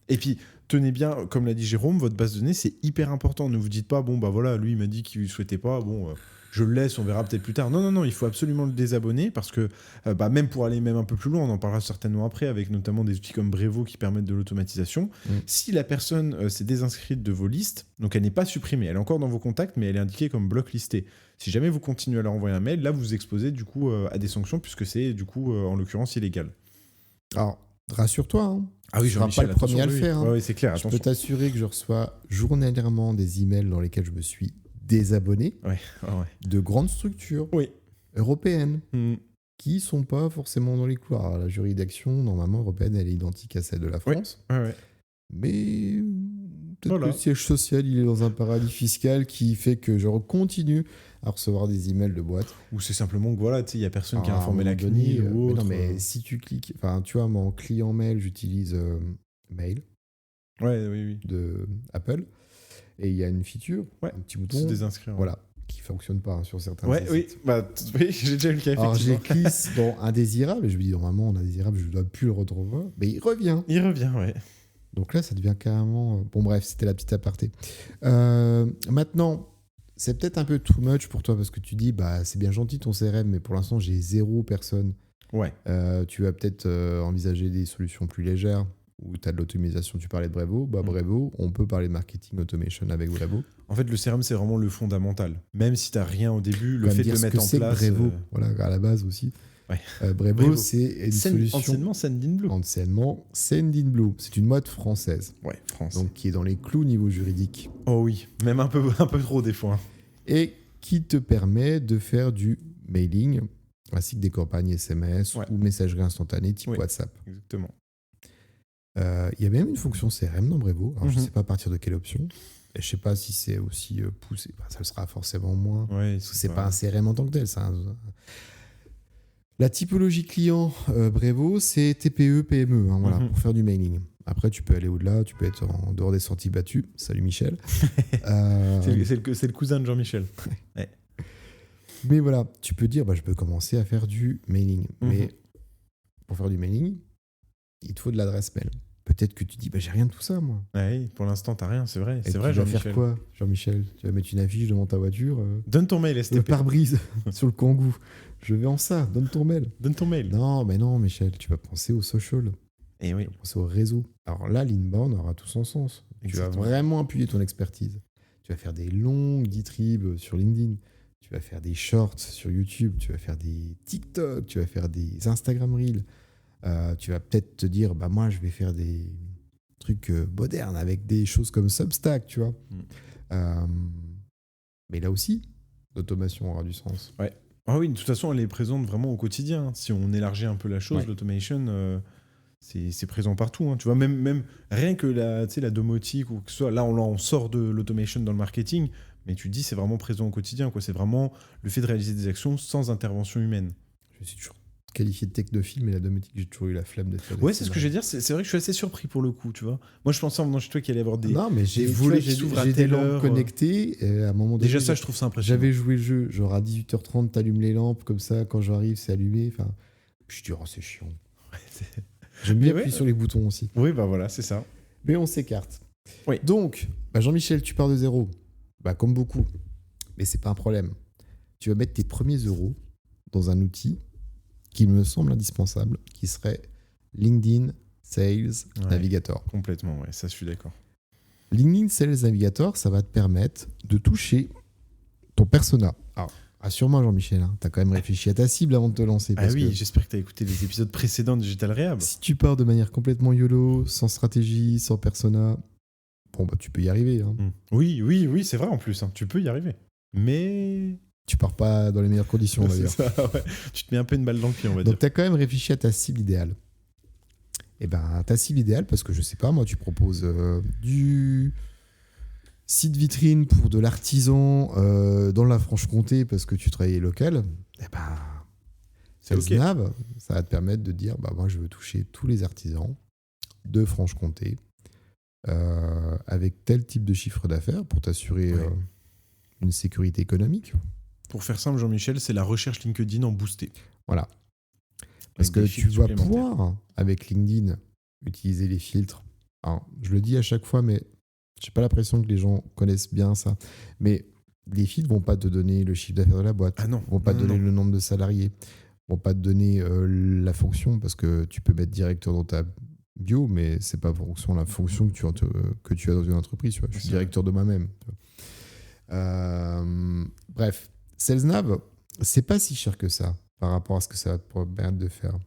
Et puis, tenez bien, comme l'a dit Jérôme, votre base de données, c'est hyper important. Ne vous dites pas, bon, bah voilà, lui, il m'a dit qu'il ne souhaitait pas, bon, je le laisse, on verra peut-être plus tard. Non, non, non, il faut absolument le désabonner, parce que, même pour aller même un peu plus loin, on en parlera certainement après, avec notamment des outils comme Brevo qui permettent de l'automatisation. Si la personne s'est désinscrite de vos listes, donc elle n'est pas supprimée, elle est encore dans vos contacts, mais elle est indiquée comme bloc-listé. Si jamais vous continuez à leur envoyer un mail, là, vous vous exposez du coup à des sanctions, puisque c'est du coup, en l'occurrence, illégal. Alors, rassure-toi, hein. Ah oui, Tu seras Jean-Michel, pas le premier à le attention, faire. oui. Hein. Ouais, c'est clair, Je peux attention. t'assurer que je reçois journalièrement des emails dans lesquels je me suis désabonné Ouais. de grandes structures Oui. européennes Mm. qui sont pas forcément dans les couloirs. Alors, la juridiction, normalement, européenne, elle est identique à celle de la Oui. France. Ouais. Mais peut-être Voilà. que le siège social, il est dans un paradis fiscal qui fait que je continue à recevoir des emails de boîtes. Ou c'est simplement que voilà, tu sais, il y a personne qui a À un informé la moment donné, CNIL ou mais autre. non, mais si tu cliques, enfin, tu vois, mon client mail, j'utilise Mail Ouais, oui. de Apple, et il y a une feature, Ouais. un petit Se bouton, désinscrire. voilà, qui fonctionne pas hein, sur certains Ouais, oui. sites. Bah, oui, j'ai déjà eu le cas, Alors effectivement. j'ai glisse dans indésirable, et je me dis normalement en indésirable, je ne dois plus le retrouver, mais il revient. Il revient, ouais. Donc là, ça devient carrément. Bon, bref, c'était la petite aparté. Maintenant, c'est peut-être un peu too much pour toi parce que tu dis, bah, c'est bien gentil ton CRM, mais pour l'instant, j'ai 0 personne. Ouais. Tu vas peut-être envisager des solutions plus légères où tu as de l'automatisation. Tu parlais de Brevo. Bah, Brevo, on peut parler de marketing automation avec Brevo. En fait, le CRM, c'est vraiment le fondamental. Même si tu n'as rien au début, le Quand fait même de dire le ce mettre que en c'est place. que Brevo, voilà, à la base aussi. Ouais. Brevo, Brevo. c'est une solution. Anciennement, Sendinblue. Anciennement, Sendinblue. C'est une mode française. Ouais, France. Donc, qui est dans les clous niveau juridique. Oh oui, même un peu trop des fois. Et qui te permet de faire du mailing, ainsi que des campagnes SMS Ouais. ou messagerie instantanée type Oui. WhatsApp. Exactement. Il y a même une fonction CRM dans Brevo. Alors, je ne Mhm. sais pas à partir de quelle option. Et je ne sais pas si c'est aussi poussé. Ça le sera forcément moins. Ouais, Parce que c'est pas un CRM en tant que tel. La typologie client Brevo, c'est TPE, PME, hein, voilà, pour faire du mailing. Après, tu peux aller au-delà, tu peux être en dehors des sentiers battus. Salut Michel. C'est le cousin de Jean-Michel. Ouais. Mais voilà, tu peux dire, je peux commencer à faire du mailing. Mais pour faire du mailing, il te faut de l'adresse mail. Peut-être que tu dis, j'ai rien de tout ça, moi. Ouais, pour l'instant, t'as rien, c'est vrai. Et C'est vrai, tu vas Jean-Michel. faire quoi, Jean-Michel? Tu vas mettre une affiche devant ta voiture Donne ton mail, STP. le pare-brise sur le Kangoo. Je vais en ça, donne ton mail. Donne ton mail. Non, mais non, Michel, tu vas penser au social. Et oui. Tu vas penser au réseau. Alors là, l'inbound aura tout son sens. Exactement. Tu vas vraiment appuyer ton expertise. Tu vas faire des longues distribs sur LinkedIn. Tu vas faire des shorts sur YouTube. Tu vas faire des TikTok. Tu vas faire des Instagram Reels. Tu vas peut-être te dire, moi, je vais faire des trucs modernes avec des choses comme Substack, tu vois. Mais là aussi, l'automation aura du sens. Ouais. Ah oui, de toute façon, elle est présente vraiment au quotidien. Si on élargit un peu la chose, l'automation, c'est présent partout. Hein. Tu vois, même rien que la domotique ou que ce soit, là, on sort de l'automation dans le marketing, mais tu dis c'est vraiment présent au quotidien. Quoi. C'est vraiment le fait de réaliser des actions sans intervention humaine. Je suis toujours qualifié de technophile, mais la domotique, j'ai toujours eu la flemme de faire. Ouais, c'est ce que je veux dire. C'est vrai que je suis assez surpris pour le coup, tu vois. Moi, je pensais en venant chez toi qu'il allait y avoir des. Non, mais j'ai des des lampes connectées. Et à un moment donné, déjà, ça, je trouve ça impressionnant. J'avais joué le jeu, genre à 18h30, t'allumes les lampes, comme ça, quand j'arrive, c'est allumé. Enfin, je dis, c'est chiant. J'aime bien appuyer sur les boutons aussi. Oui, voilà, c'est ça. Mais on s'écarte. Oui. Donc, Jean-Michel, tu pars de zéro. Comme beaucoup. Mais c'est pas un problème. Tu vas mettre tes premiers euros dans un outil qui me semble indispensable, qui serait LinkedIn Sales Navigator. Complètement, ouais, ça je suis d'accord. LinkedIn Sales Navigator, ça va te permettre de toucher ton persona. Alors, assure-moi Jean-Michel, hein, tu as quand même réfléchi à ta cible avant de te lancer. Parce que j'espère que tu as écouté les épisodes précédents de Digital Rehab. Si tu pars de manière complètement YOLO, sans stratégie, sans persona, tu peux y arriver. Hein. Oui, c'est vrai en plus, hein, tu peux y arriver. Mais... Tu pars pas dans les meilleures conditions, on va dire. Ça, ouais. Tu te mets un peu une balle dans le pied, on va dire. Donc, tu as quand même réfléchi à ta cible idéale. Et ta cible idéale, parce que je sais pas, moi, tu proposes du site vitrine pour de l'artisan dans la Franche-Comté parce que tu travailles local. SalesNav, ça va te permettre de dire, moi, je veux toucher tous les artisans de Franche-Comté avec tel type de chiffre d'affaires pour t'assurer une sécurité économique. Pour faire simple, Jean-Michel, c'est la recherche LinkedIn en boosté. Voilà. Parce que tu vas pouvoir, avec LinkedIn, utiliser les filtres. Alors, je le dis à chaque fois, mais je n'ai pas l'impression que les gens connaissent bien ça. Mais les filtres ne vont pas te donner le chiffre d'affaires de la boîte. Ah non. Ils ne vont pas te donner le nombre de salariés. Ils ne vont pas te donner la fonction, parce que tu peux mettre directeur dans ta bio, mais ce n'est pas la fonction que tu as dans une entreprise. Tu vois. Je suis directeur de moi-même. Bref. SalesNav, c'est pas si cher que ça par rapport à ce que ça va te permettre de faire.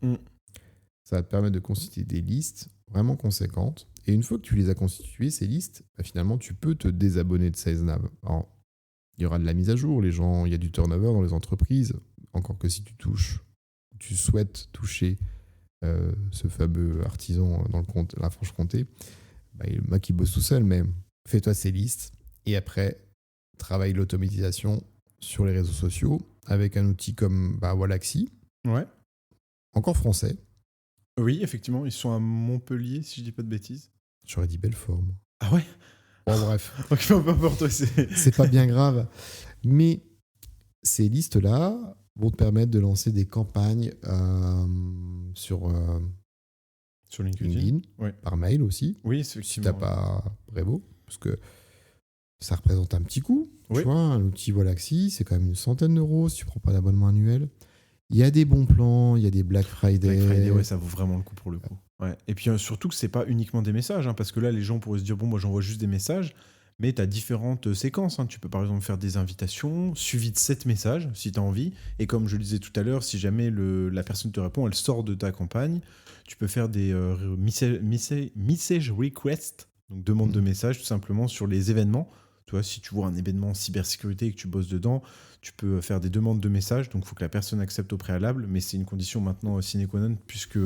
Ça va te permettre de constituer des listes vraiment conséquentes. Et une fois que tu les as constituées, ces listes, finalement, tu peux te désabonner de SalesNav. Alors, il y aura de la mise à jour. Il y a du turnover dans les entreprises. Encore que si tu souhaites toucher ce fameux artisan dans la Franche-Comté, le mec, il bosse tout seul, mais fais-toi ces listes. Et après, travaille l'automatisation sur les réseaux sociaux avec un outil comme Wallaxy. Ouais. Encore français. Oui, effectivement, ils sont à Montpellier, si je dis pas de bêtises. J'aurais dit Belfort. Moi. Ah ouais. Bon, bref. Ok, peu importe, c'est pas bien grave. Mais ces listes-là vont te permettre de lancer des campagnes sur LinkedIn par mail aussi. Oui, si t'as pas Brevo, parce que ça représente un petit coût. Tu vois, un outil Wallaxy, c'est quand même 100 € si tu prends pas d'abonnement annuel. Il y a des bons plans, il y a des Black Friday. Black Friday, ça vaut vraiment le coup pour le coup. Ouais. Et puis surtout que c'est pas uniquement des messages, parce que là, les gens pourraient se dire, moi j'envoie juste des messages, mais tu as différentes séquences. Tu peux par exemple faire des invitations, suivies de 7 messages, si tu as envie. Et comme je le disais tout à l'heure, si jamais la personne te répond, elle sort de ta campagne, tu peux faire des message requests, donc demande de messages tout simplement sur les événements. Tu vois, si tu vois un événement cybersécurité et que tu bosses dedans, tu peux faire des demandes de messages. Donc, il faut que la personne accepte au préalable. Mais c'est une condition maintenant sine qua non, puisque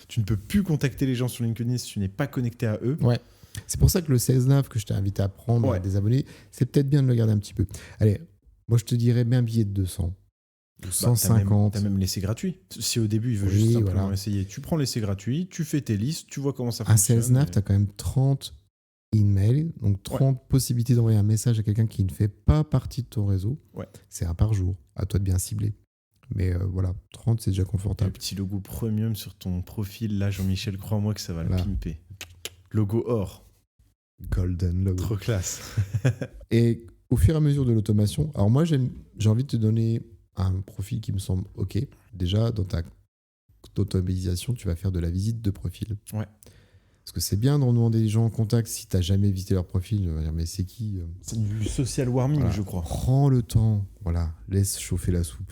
tu ne peux plus contacter les gens sur LinkedIn si tu n'es pas connecté à eux. Ouais. C'est pour ça que le SalesNav que je t'ai invité à prendre, à des abonnés, c'est peut-être bien de le garder un petit peu. Allez, moi, je te dirais bien un billet de 200. ou 150. T'as même l'essai gratuit. Si au début, il veut Oui, juste simplement voilà. essayer, tu prends l'essai gratuit, tu fais tes listes, tu vois comment ça Un fonctionne. SalesNav, tu as quand même 30 emails, donc 30 possibilités d'envoyer un message à quelqu'un qui ne fait pas partie de ton réseau. Ouais. C'est un par jour. À toi de bien cibler. Mais voilà, 30, c'est déjà Le confortable. petit logo premium sur ton profil, là, Jean-Michel, crois-moi que ça va Voilà. le pimper. Logo or. Golden logo. Trop classe. Et au fur et à mesure de l'automation, alors moi, j'ai envie de te donner un profil qui me semble OK. Déjà, dans ta automatisation, tu vas faire de la visite de profil. Ouais. Parce que c'est bien de demander des gens en contact si tu n'as jamais visité leur profil. On va dire, mais c'est qui C'est du social warming, Voilà. je crois. Prends le temps. Voilà. Laisse chauffer la soupe.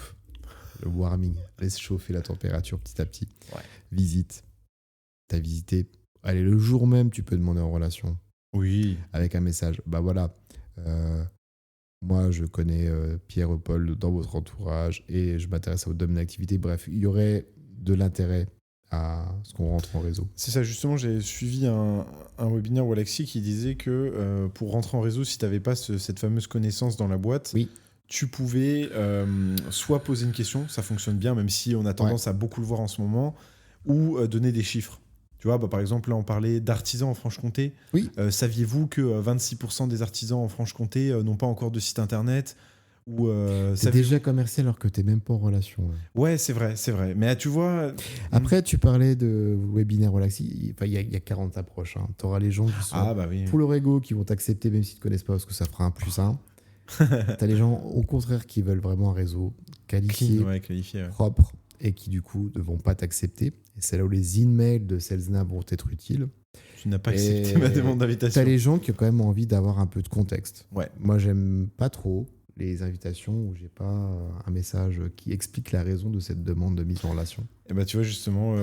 Le warming. Laisse chauffer la température petit à petit. Ouais. Visite. Tu as visité. Allez, le jour même, tu peux demander en relation. Oui. Avec un message. Bah voilà. Moi, je connais Pierre et Paul dans votre entourage et je m'intéresse à votre domaine d'activité. Bref, il y aurait de l'intérêt à ce qu'on rentre en réseau. C'est ça, justement, j'ai suivi un webinaire Walaxy qui disait que pour rentrer en réseau, si tu n'avais pas cette fameuse connaissance dans la boîte, Oui. tu pouvais soit poser une question, ça fonctionne bien, même si on a tendance à beaucoup le voir en ce moment, ou donner des chiffres. Tu vois, par exemple, là, on parlait d'artisans en Franche-Comté. Oui. Saviez-vous que 26% des artisans en Franche-Comté n'ont pas encore de site internet ou T'es déjà commercial alors que t'es même pas en relation. Là. Ouais, c'est vrai. Mais tu vois... Après, tu parlais de webinaire Relaxi. Enfin, il y a 40 approches. Hein. Tu auras les gens qui sont oui. pour leur ego, qui vont t'accepter même s'ils ne te connaissent pas parce que ça fera un plus un. T'as les gens, au contraire, qui veulent vraiment un réseau qualifié, qualifié, propre et qui, du coup, ne vont pas t'accepter. Et c'est là où les emails de SalesNav vont être utiles. Tu n'as pas accepté ma demande d'invitation. T'as les gens qui ont quand même envie d'avoir un peu de contexte. Ouais. Moi, j'aime pas trop les invitations où j'ai pas un message qui explique la raison de cette demande de mise en relation. Et bah tu vois justement...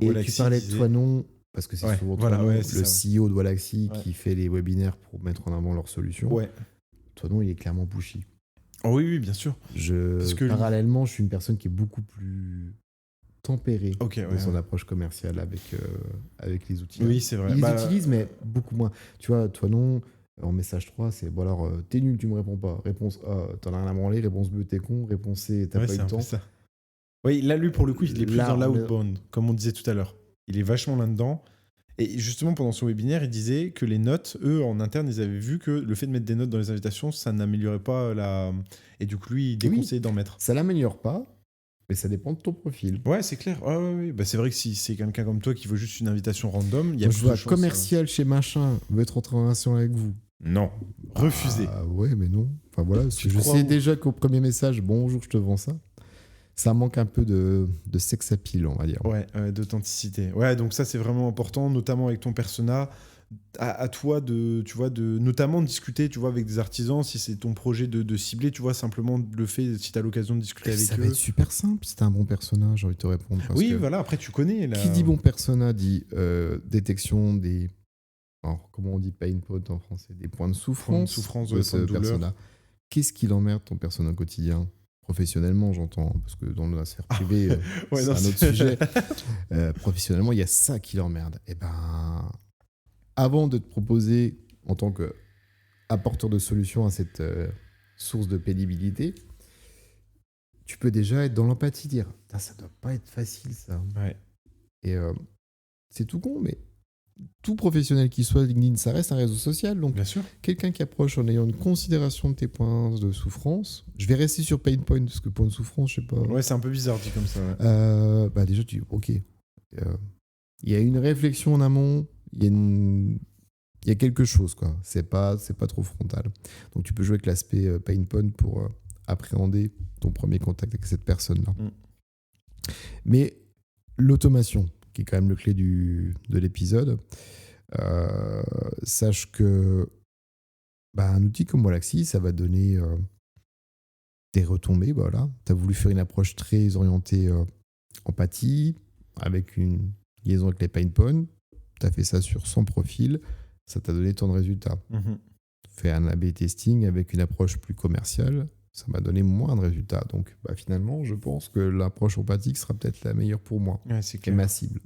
et Walaxy tu parlais de Toinon, parce que c'est souvent Toinon, le CEO de Walaxy qui fait les webinaires pour mettre en avant leurs solutions. Ouais. Toinon, il est clairement pushy. Oh oui, bien sûr. Parallèlement, je suis une personne qui est beaucoup plus tempérée dans son approche commerciale avec les outils. Oui, c'est vrai. Ils les utilisent, mais beaucoup moins. Tu vois, Toinon, en message 3, c'est bon alors, t'es nul, tu me réponds pas. Réponse A, t'en as rien à branler. Réponse B, t'es con. Réponse C, t'as pas eu le temps. Ça. Oui, là, lui, pour le coup, il est plus dans l'outbound, comme on disait tout à l'heure. Il est vachement là-dedans. Et justement, pendant son webinaire, il disait que les notes, eux, en interne, ils avaient vu que le fait de mettre des notes dans les invitations, ça n'améliorait pas la... Et du coup, lui, il déconseillait d'en mettre. Ça l'améliore pas, mais ça dépend de ton profil. Ouais, c'est clair. Ouais. Bah, c'est vrai que si c'est quelqu'un comme toi qui veut juste une invitation random, il y a plus de chances. Commercial chez machin veut être en relation avec vous. Non. Refusé. Ouais, mais non. Enfin voilà, je sais déjà qu'au premier message, bonjour, je te vends ça. Ça manque un peu de sex appeal, on va dire. Ouais, d'authenticité. Ouais, donc ça, c'est vraiment important, notamment avec ton persona. À toi notamment discuter, tu vois, avec des artisans, si c'est ton projet de cibler, tu vois, simplement le fait, si tu as l'occasion de discuter avec eux. Ça va être super simple, si t'as un bon persona, j'ai envie de te répondre. Oui, voilà, après tu connais. Là... Qui dit bon persona dit détection des... Alors, comment on dit pain point en français? Des points de souffrance, de ce persona. Qu'est-ce qui l'emmerde ton persona au quotidien? Professionnellement, j'entends, parce que dans la sphère privée, c'est un autre sujet. Professionnellement, il y a ça qui l'emmerde. Et ben, avant de te proposer, en tant qu'apporteur de solutions à cette source de pénibilité, tu peux déjà être dans l'empathie, dire ça doit pas être facile, ça. Ouais. Et c'est tout con, mais tout professionnel qui soit, LinkedIn, ça reste un réseau social. Donc, bien sûr. Quelqu'un qui approche en ayant une considération de tes points de souffrance. Je vais rester sur pain point, parce que point de souffrance, je sais pas. Ouais, c'est un peu bizarre dit comme ça. Ouais. Déjà, tu dis, ok. Il y a une réflexion en amont, il y a quelque chose, quoi. C'est pas trop frontal. Donc, tu peux jouer avec l'aspect pain point pour appréhender ton premier contact avec cette personne-là. Mais l'automation, qui est quand même le clé de l'épisode, sache que un outil comme Walaxy, ça va donner des retombées. Voilà. Tu as voulu faire une approche très orientée empathie, avec une liaison avec les pain points. Tu as fait ça sur 100 profils. Ça t'a donné tant de résultats. Fait un A/B testing avec une approche plus commerciale. Ça m'a donné moins de résultats. Donc, finalement, je pense que l'approche empathique sera peut-être la meilleure pour moi. Ouais, c'est clair. Ma cible.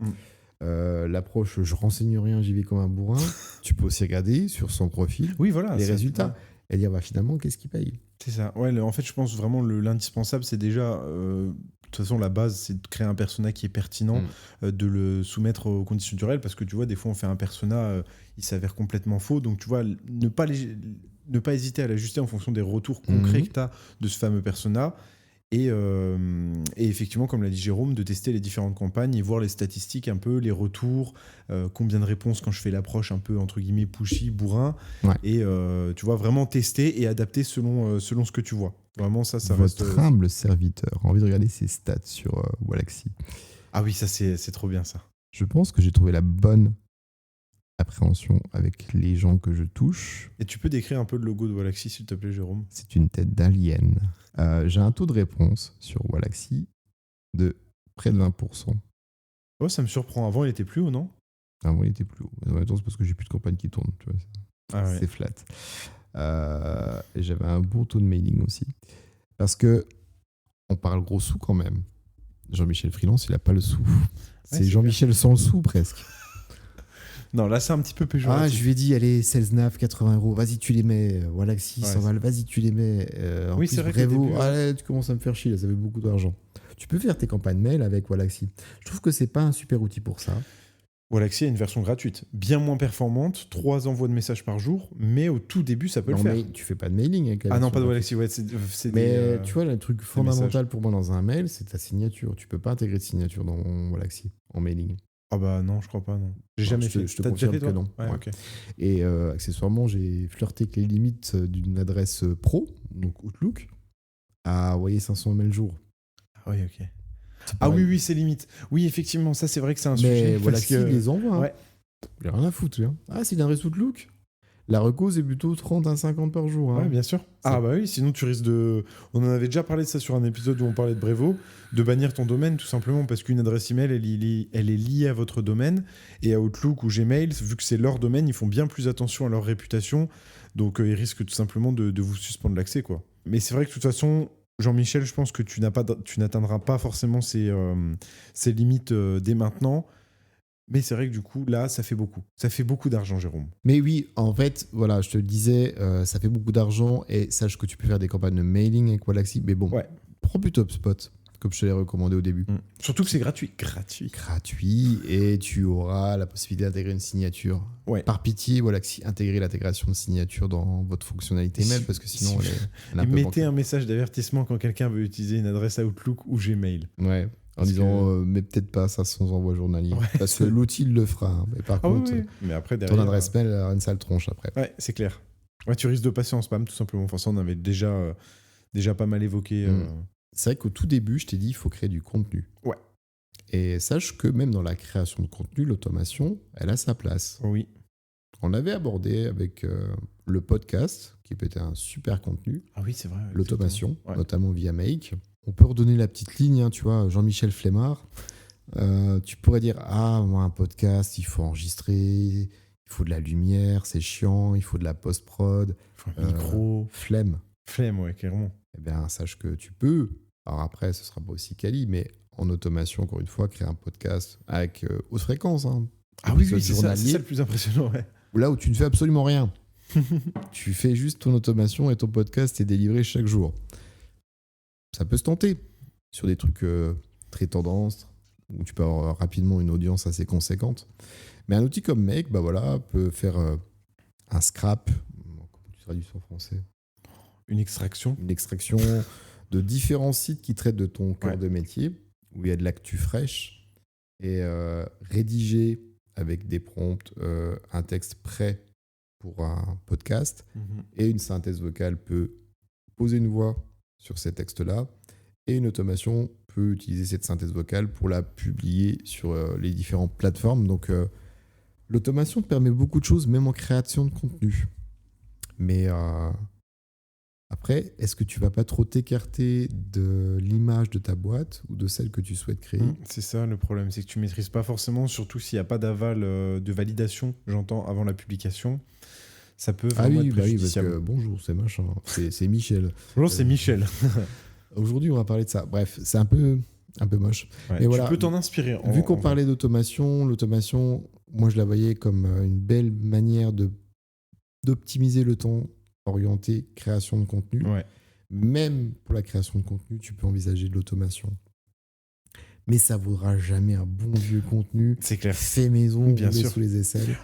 L'approche je renseigne rien, j'y vais comme un bourrin. Tu peux aussi regarder sur son profil oui, voilà, les résultats. et dire finalement, qu'est-ce qui paye? C'est ça. Ouais, en fait, je pense vraiment l'indispensable, c'est déjà. De toute façon, la base, c'est de créer un persona qui est pertinent, de le soumettre aux conditions du réel, parce que tu vois, des fois, on fait un persona, il s'avère complètement faux. Donc, tu vois, ne pas hésiter à l'ajuster en fonction des retours concrets que tu as de ce fameux persona. Et effectivement, comme l'a dit Jérôme, de tester les différentes campagnes et voir les statistiques un peu, les retours, combien de réponses quand je fais l'approche un peu entre guillemets pushy, bourrin. Ouais. Et tu vois, vraiment tester et adapter selon ce que tu vois. Vraiment, ça reste. Votre humble serviteur a envie de regarder ses stats sur Wallaxy. Ah oui, ça c'est trop bien ça. Je pense que j'ai trouvé la bonne appréhension avec les gens que je touche. Et tu peux décrire un peu le logo de Wallaxy, s'il te plaît, Jérôme? C'est une tête d'alien. J'ai un taux de réponse sur Wallaxy de près de 20%. Oh, ça me surprend. Avant, il était plus haut, non? Avant, il était plus haut. En même temps, c'est parce que j'ai plus de campagne qui tourne. Tu vois. C'est flat. Et j'avais un bon taux de mailing aussi. Parce que on parle gros sous quand même. Jean-Michel Freelance, il n'a pas le sou. C'est Jean-Michel sans le sou presque. Non, là, c'est un petit peu péjoratif. Je lui ai dit, allez, SalesNav, 80 €, vas-y, tu les mets. Wallaxy, 100 balles, vas-y, tu les mets. En plus, c'est vrai Brevo, début, allez, tu commences à me faire chier, là, ça fait beaucoup d'argent. Tu peux faire tes campagnes mail avec Wallaxy. Je trouve que c'est pas un super outil pour ça. Wallaxy a une version gratuite, bien moins performante, 3 envois de messages par jour, mais au tout début, ça peut le faire. Mais tu fais pas de mailing avec la Ah non, pas de version Wallaxy, mais tu vois, le truc fondamental pour moi dans un mail, c'est ta signature. Tu peux pas intégrer de signature dans Wallaxy en mailing. Ah bah non, je crois pas, non. J'ai jamais fait. Je te confirme que non. Ouais, Ouais. okay. Et accessoirement, j'ai flirté avec les limites d'une adresse pro, donc Outlook, à envoyer 500 mails le jour. Ah oui, ok. Ah oui, c'est limite. Oui, effectivement, ça c'est vrai que c'est un sujet. Mais voilà, s'il les envoie, ouais. Il n'y a rien à foutre. Hein. Ah, c'est une adresse Outlook. La reco, c'est plutôt 30 à 50 par jour. Hein. Ouais, bien sûr. Ah bah oui, sinon tu risques de... On en avait déjà parlé de ça sur un épisode où on parlait de Brevo, de bannir ton domaine tout simplement parce qu'une adresse email, elle est liée à votre domaine. Et à Outlook ou Gmail, vu que c'est leur domaine, ils font bien plus attention à leur réputation. Donc ils risquent tout simplement de vous suspendre l'accès, quoi. Mais c'est vrai que de toute façon... Jean-Michel, je pense que tu n'atteindras pas forcément ces limites dès maintenant. Mais c'est vrai que du coup, là, ça fait beaucoup. Ça fait beaucoup d'argent, Jérôme. Mais oui, en fait, voilà, je te le disais, ça fait beaucoup d'argent et sache que tu peux faire des campagnes de mailing avec Wallaxy. Mais bon, prends plutôt HubSpot, comme je te l'ai recommandé au début. Surtout que c'est gratuit. Gratuit et tu auras la possibilité d'intégrer une signature. Ouais. Par pitié, Wallaxy, intégrez l'intégration de signature dans votre fonctionnalité mail parce que sinon, elle est un peu mettez bancale. un message d'avertissement quand quelqu'un veut utiliser une adresse Outlook ou Gmail. Ouais. En disant, mais peut-être pas 500 envois journaliers. Ouais. Parce que l'outil le fera. Hein. Mais par contre, mais après, derrière, ton adresse mail a une sale tronche après. Ouais, c'est clair. Ouais, tu risques de passer en spam, tout simplement. Enfin, ça, on avait déjà pas mal évoqué. C'est vrai qu'au tout début, je t'ai dit, il faut créer du contenu. Ouais. Et sache que même dans la création de contenu, l'automation, elle a sa place. Oui. On l'avait abordé avec le podcast, qui peut être un super contenu. Ah oui, c'est vrai. L'automation, notamment via Make. On peut redonner la petite ligne, hein, tu vois, Jean-Michel Flemmard. Tu pourrais dire, moi, un podcast, il faut enregistrer, il faut de la lumière, c'est chiant, il faut de la post-prod. Il faut un micro. Flemme, ouais, clairement. Eh bien, sache que tu peux. Alors après, ce sera pas aussi quali, mais en automation, encore une fois, créer un podcast avec haute fréquence. Hein, ah oui, c'est ça le plus impressionnant, ouais. Là où tu ne fais absolument rien. Tu fais juste ton automation et ton podcast est délivré chaque jour. Ça peut se tenter sur des trucs très tendances, où tu peux avoir rapidement une audience assez conséquente. Mais un outil comme Make, peut faire un scrap. Comment tu traduis ça en français ? Une extraction. Une extraction de différents sites qui traitent de ton cœur de métier, où il y a de l'actu fraîche, et rédiger avec des prompts un texte prêt pour un podcast, et une synthèse vocale peut poser une voix sur ces textes-là, et une automation peut utiliser cette synthèse vocale pour la publier sur les différentes plateformes. Donc l'automation te permet beaucoup de choses, même en création de contenu. Mais après, est-ce que tu vas pas trop t'écarter de l'image de ta boîte ou de celle que tu souhaites créer ? C'est ça le problème, c'est que tu maîtrises pas forcément, surtout s'il n'y a pas d'aval de validation, j'entends, avant la publication. Ça peut vraiment être préjudiciable. Parce que bonjour, c'est machin, c'est Michel. Bonjour, c'est Michel. Aujourd'hui, on va parler de ça. Bref, c'est un peu moche. Ouais, mais tu peux t'en inspirer. Vu qu'on parlait d'automation, l'automation, moi, je la voyais comme une belle manière d'optimiser le temps orienté création de contenu. Ouais. Même pour la création de contenu, tu peux envisager de l'automation. Mais ça vaudra jamais un bon vieux contenu C'est clair. fait maison, Bien roulé sûr. sous les aisselles.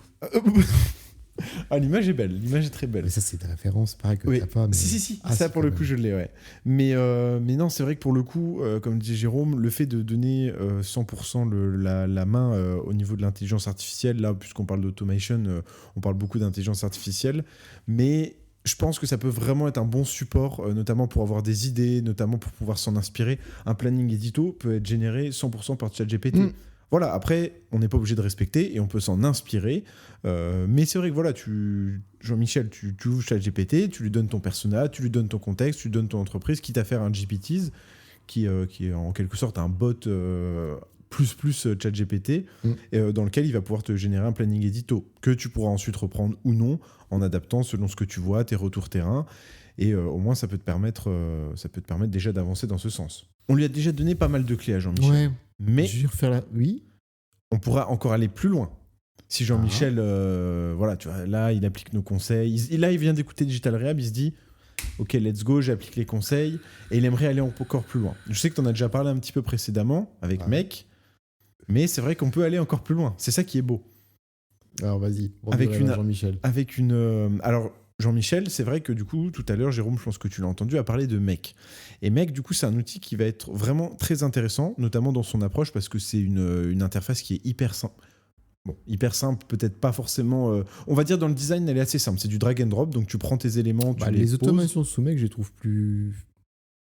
Ah, l'image est belle, l'image est très belle. Mais ça, c'est des références, pareil que Oui. t'as pas. Mais... Si. Ah, ça, si, pour quand le même. coup, je l'ai, ouais. Mais non, c'est vrai que pour le coup, comme disait Jérôme, le fait de donner 100% la main au niveau de l'intelligence artificielle, là, puisqu'on parle d'automation, on parle beaucoup d'intelligence artificielle, mais je pense que ça peut vraiment être un bon support, notamment pour avoir des idées, notamment pour pouvoir s'en inspirer. Un planning édito peut être généré 100% par ChatGPT. Voilà, après, on n'est pas obligé de respecter et on peut s'en inspirer. Mais c'est vrai que voilà, Jean-Michel, tu ouvres ChatGPT, tu lui donnes ton persona, tu lui donnes ton contexte, tu lui donnes ton entreprise, quitte à faire un GPTs, qui est en quelque sorte un bot plus ChatGPT, dans lequel il va pouvoir te générer un planning édito, que tu pourras ensuite reprendre ou non, en adaptant selon ce que tu vois, tes retours terrain. Et au moins, ça peut te permettre déjà d'avancer dans ce sens. On lui a déjà donné pas mal de clés à Jean-Michel. Ouais. Mais Je vais refaire la. Oui. on pourra encore aller plus loin. Si Jean-Michel, voilà, tu vois, là, il applique nos conseils. Là, il vient d'écouter Digital Rehab, il se dit, ok, let's go, j'applique les conseils. Et il aimerait aller encore plus loin. Je sais que tu en as déjà parlé un petit peu précédemment avec Mec, mais c'est vrai qu'on peut aller encore plus loin. C'est ça qui est beau. Alors, vas-y. Avec Jean-Michel. Alors, Jean-Michel, c'est vrai que du coup, tout à l'heure, Jérôme, je pense que tu l'as entendu, a parlé de Mec. Et Mec, du coup, c'est un outil qui va être vraiment très intéressant, notamment dans son approche, parce que c'est une interface qui est hyper simple. Bon, hyper simple, peut-être pas forcément... on va dire dans le design, elle est assez simple. C'est du drag and drop, donc tu prends tes éléments, tu les les poses. automations sous Mec, je les trouve plus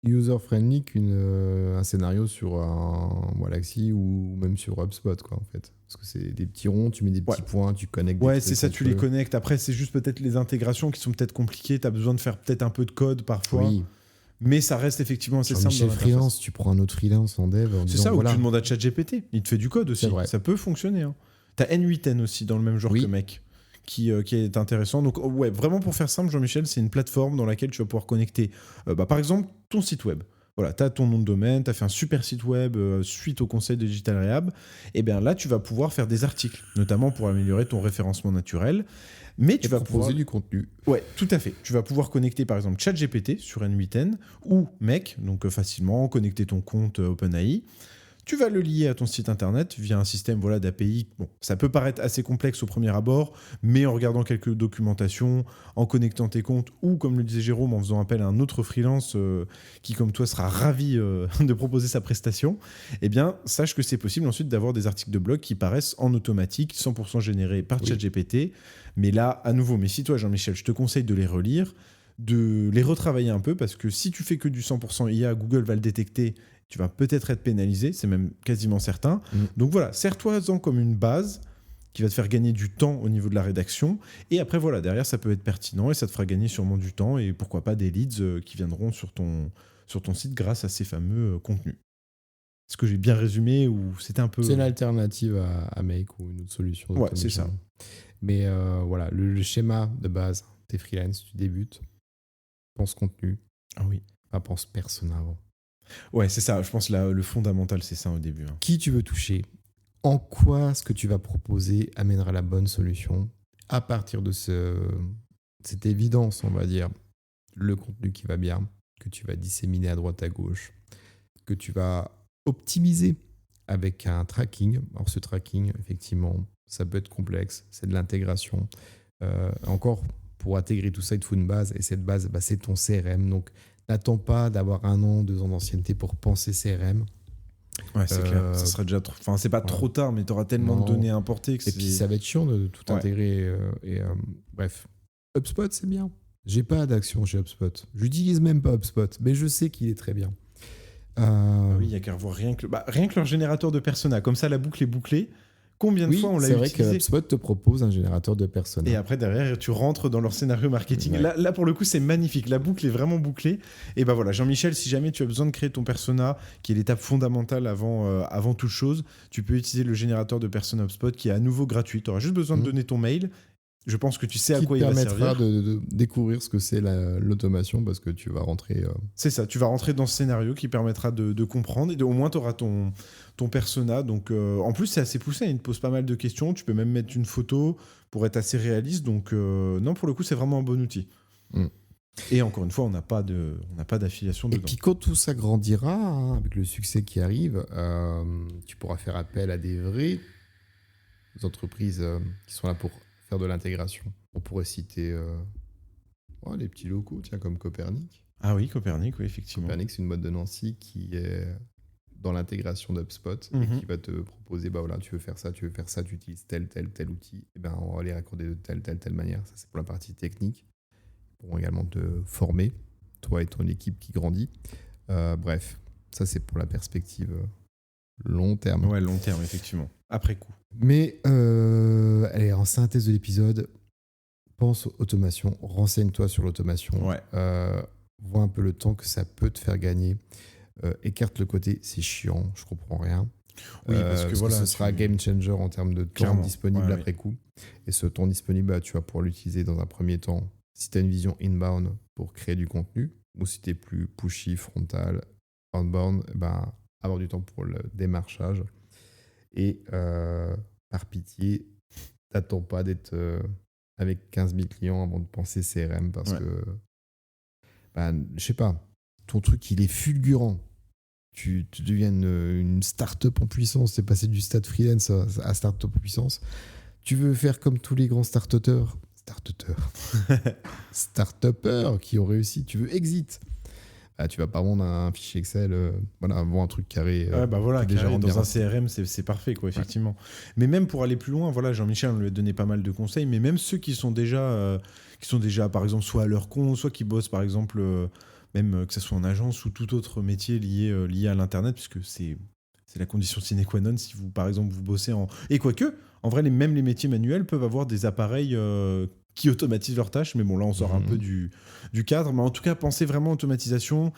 user-friendly qu'un scénario sur un Galaxy ou même sur HubSpot, quoi, en fait. Parce que c'est des petits ronds, tu mets des petits points, tu connectes des Ouais, trucs c'est ça, entre tu les eux. connectes. Après, c'est juste peut-être les intégrations qui sont peut-être compliquées. Tu as besoin de faire peut-être un peu de code parfois. Oui. Mais ça reste effectivement assez simple. Jean-Michel freelance, tu prends un autre freelance en dev. C'est ça, ou tu demandes à ChatGPT. Il te fait du code aussi. Vrai. Ça peut fonctionner. Hein. Tu as N8N aussi dans le même genre que Mec, qui est intéressant. Donc, ouais, vraiment pour faire simple, Jean-Michel, c'est une plateforme dans laquelle tu vas pouvoir connecter, par exemple, ton site web. Voilà, tu as ton nom de domaine, tu as fait un super site web suite au conseil de Digital Rehab. Et bien là, tu vas pouvoir faire des articles, notamment pour améliorer ton référencement naturel. Mais tu vas proposer du contenu. Ouais, tout à fait. Tu vas pouvoir connecter par exemple ChatGPT sur N8N ou Mec, donc facilement connecter ton compte OpenAI. Tu vas le lier à ton site internet via un système d'API. Bon, ça peut paraître assez complexe au premier abord, mais en regardant quelques documentations, en connectant tes comptes ou, comme le disait Jérôme, en faisant appel à un autre freelance qui, comme toi, sera ravi de proposer sa prestation, eh bien, sache que c'est possible ensuite d'avoir des articles de blog qui paraissent en automatique, 100% générés par ChatGPT. Mais là, à nouveau, toi, Jean-Michel, je te conseille de les relire, de les retravailler un peu, parce que si tu fais que du 100% IA, Google va le détecter. Tu vas peut-être être pénalisé, c'est même quasiment certain. Donc voilà, sers-toi-en comme une base qui va te faire gagner du temps au niveau de la rédaction. Et après, voilà, derrière, ça peut être pertinent et ça te fera gagner sûrement du temps et pourquoi pas des leads qui viendront sur ton site grâce à ces fameux contenus. Est-ce que j'ai bien résumé ou c'était un peu... C'est l'alternative à Make ou une autre solution. Ouais, c'est ça. Mais voilà, le schéma de base, t'es freelance, tu débutes, pense contenu. Ah oui. Pas pense persona avant. Ouais, c'est ça. Je pense que le fondamental, c'est ça au début. Hein. Qui tu veux toucher? En quoi ce que tu vas proposer amènera la bonne solution? À partir de cette évidence, on va dire, le contenu qui va bien, que tu vas disséminer à droite à gauche, que tu vas optimiser avec un tracking. Alors ce tracking, effectivement, ça peut être complexe. C'est de l'intégration. Encore, pour intégrer tout ça, il te faut une base. Et cette base, c'est ton CRM. Donc, n'attends pas d'avoir 1 an, 2 ans d'ancienneté pour penser CRM. Ouais, c'est clair. Ça serait déjà trop... Enfin, c'est pas trop tard, mais tu auras tellement de données importées que et puis, ça va être chiant de tout intégrer. Bref. HubSpot, c'est bien. J'ai pas d'action chez HubSpot. J'utilise même pas HubSpot, mais je sais qu'il est très bien. Oui, il y a qu'à revoir rien que leur générateur de persona. Comme ça, la boucle est bouclée. Combien de fois on l'a utilisé? C'est vrai que HubSpot te propose un générateur de persona. Et après, derrière, tu rentres dans leur scénario marketing. Ouais. Là, pour le coup, c'est magnifique. La boucle est vraiment bouclée. Et ben voilà, Jean-Michel, si jamais tu as besoin de créer ton persona, qui est l'étape fondamentale avant toute chose, tu peux utiliser le générateur de persona HubSpot qui est à nouveau gratuit. Tu auras juste besoin de donner ton mail. Je pense que tu sais à quoi il va servir. Qui te permettra de découvrir ce que c'est l'automation parce que tu vas rentrer... C'est ça, tu vas rentrer dans ce scénario qui permettra de comprendre et au moins tu auras ton persona. Donc, en plus, c'est assez poussé, il te pose pas mal de questions. Tu peux même mettre une photo pour être assez réaliste. Donc, non, pour le coup, c'est vraiment un bon outil. Et encore une fois, on n'a pas d'affiliation Et dedans. puis quand tout ça grandira, hein, avec le succès qui arrive, tu pourras faire appel à des vraies entreprises qui sont là pour faire de l'intégration. On pourrait citer les petits locaux, tiens, comme Copernic. Ah oui, Copernic, oui, effectivement. Copernic, c'est une boîte de Nancy qui est dans l'intégration d'HubSpot et qui va te proposer, tu veux faire ça, tu utilises tel outil, et ben on va les raccorder de telle manière. Ça, c'est pour la partie technique. Ils pourront également te former, toi et ton équipe qui grandit. Bref, ça, c'est pour la perspective long terme. Ouais, long terme, effectivement. Après coup. Mais, allez, en synthèse de l'épisode, pense aux automations, renseigne-toi sur l'automation. Ouais. Vois un peu le temps que ça peut te faire gagner. Écarte le côté c'est chiant, je comprends rien. Oui, parce que ce sera un game changer en termes de temps Clairement. disponible après coup. Et ce temps disponible, tu vas pouvoir l'utiliser dans un premier temps si tu as une vision inbound pour créer du contenu, ou si tu es plus pushy, frontal, outbound, avoir du temps pour le démarchage. Et par pitié, t'attends pas d'être avec 15 000 clients avant de penser CRM, parce que je sais pas, ton truc il est fulgurant. Tu deviens une start-up en puissance. C'est passé du stade freelance à start-up en puissance. Tu veux faire comme tous les grands start-upers qui ont réussi. Tu veux exit. Tu vas pas vendre un fichier Excel, vendre un truc carré. Déjà carré dans un CRM, c'est parfait, quoi, effectivement. Ouais. Mais même pour aller plus loin, Jean-Michel on lui a donné pas mal de conseils, mais même ceux qui sont déjà, par exemple, soit à leur compte, soit qui bossent, par exemple, même que ce soit en agence ou tout autre métier lié à l'internet, puisque c'est la condition sine qua non si vous, par exemple, vous bossez en... Et quoique, en vrai, même les métiers manuels peuvent avoir des appareils qui automatisent leurs tâches, mais bon, là, on sort un peu du cadre. Mais en tout cas, pensez vraiment à automatisation.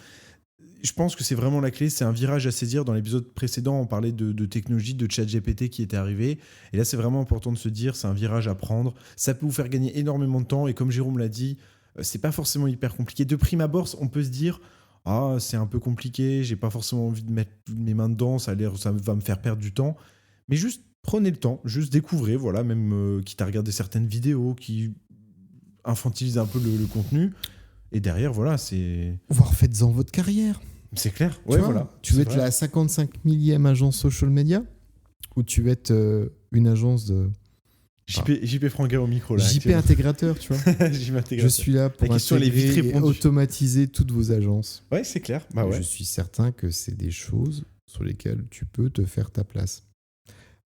Je pense que c'est vraiment la clé. C'est un virage à saisir. Dans l'épisode précédent, on parlait de technologie, de ChatGPT qui était arrivé. Et là, c'est vraiment important de se dire, c'est un virage à prendre. Ça peut vous faire gagner énormément de temps. Et comme Jérôme l'a dit, c'est pas forcément hyper compliqué. De prime abord, on peut se dire, c'est un peu compliqué, j'ai pas forcément envie de mettre mes mains dedans, ça va me faire perdre du temps. Mais juste prenez le temps, juste découvrez, même quitte à regarder certaines vidéos qui infantilisent un peu le contenu. Et derrière, c'est... Voire faites-en votre carrière. C'est clair. Tu veux être la 55 millième agence social media, ou tu veux être une agence de... JP Franguet au micro, là. JP intégrateur, tu vois. JP intégrateur. Je suis là pour intégrer et automatiser toutes vos agences. Ouais, c'est clair. Je suis certain que c'est des choses sur lesquelles tu peux te faire ta place.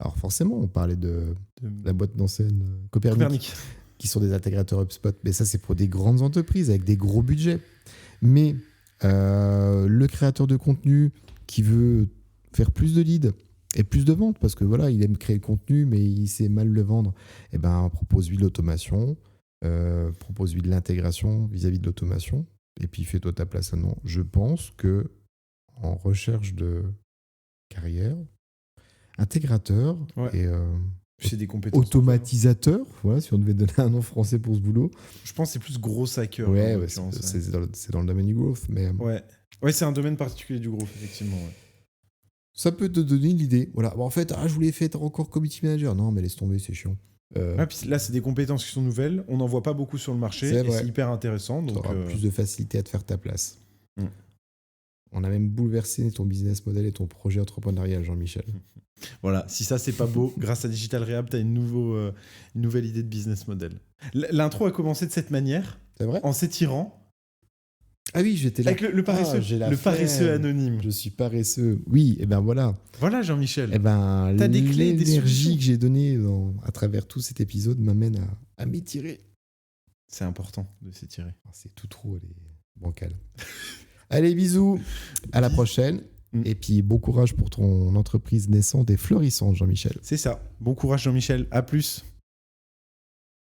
Alors forcément, on parlait de la boîte d'enseigne Copernic, qui sont des intégrateurs HubSpot. Mais ça, c'est pour des grandes entreprises avec des gros budgets. Mais le créateur de contenu qui veut faire plus de leads et plus de ventes, parce que il aime créer le contenu, mais il sait mal le vendre, propose-lui de l'automation, propose-lui de l'intégration vis-à-vis de l'automation, et puis fais-toi ta place. Je pense que en recherche de carrière, intégrateur et c'est des compétences automatisateur, si on devait donner un nom français pour ce boulot. Je pense que c'est plus gros hacker. C'est dans le domaine du growth, mais c'est un domaine particulier du growth, effectivement. Ça peut te donner l'idée. En fait, je voulais faire encore community manager. Non, mais laisse tomber, c'est chiant. Puis là, c'est des compétences qui sont nouvelles. On n'en voit pas beaucoup sur le marché. C'est hyper intéressant. Tu auras plus de facilité à te faire ta place. On a même bouleversé ton business model et ton projet entrepreneurial, Jean-Michel. Si ça, c'est pas beau, grâce à Digital Rehab, tu as une nouvelle idée de business model. L'intro a commencé de cette manière, c'est vrai, en s'étirant. Ah oui, j'étais là. Avec le paresseux, paresseux anonyme. Je suis paresseux. Oui, et ben voilà. Voilà, Jean-Michel. T'as des clés, l'énergie que j'ai donnée à travers tout cet épisode m'amène à m'étirer. C'est important de s'étirer. C'est tout trop, elle est bancale. Allez, bisous. À la prochaine. Et puis, bon courage pour ton entreprise naissante et florissante, Jean-Michel. C'est ça. Bon courage, Jean-Michel. À plus.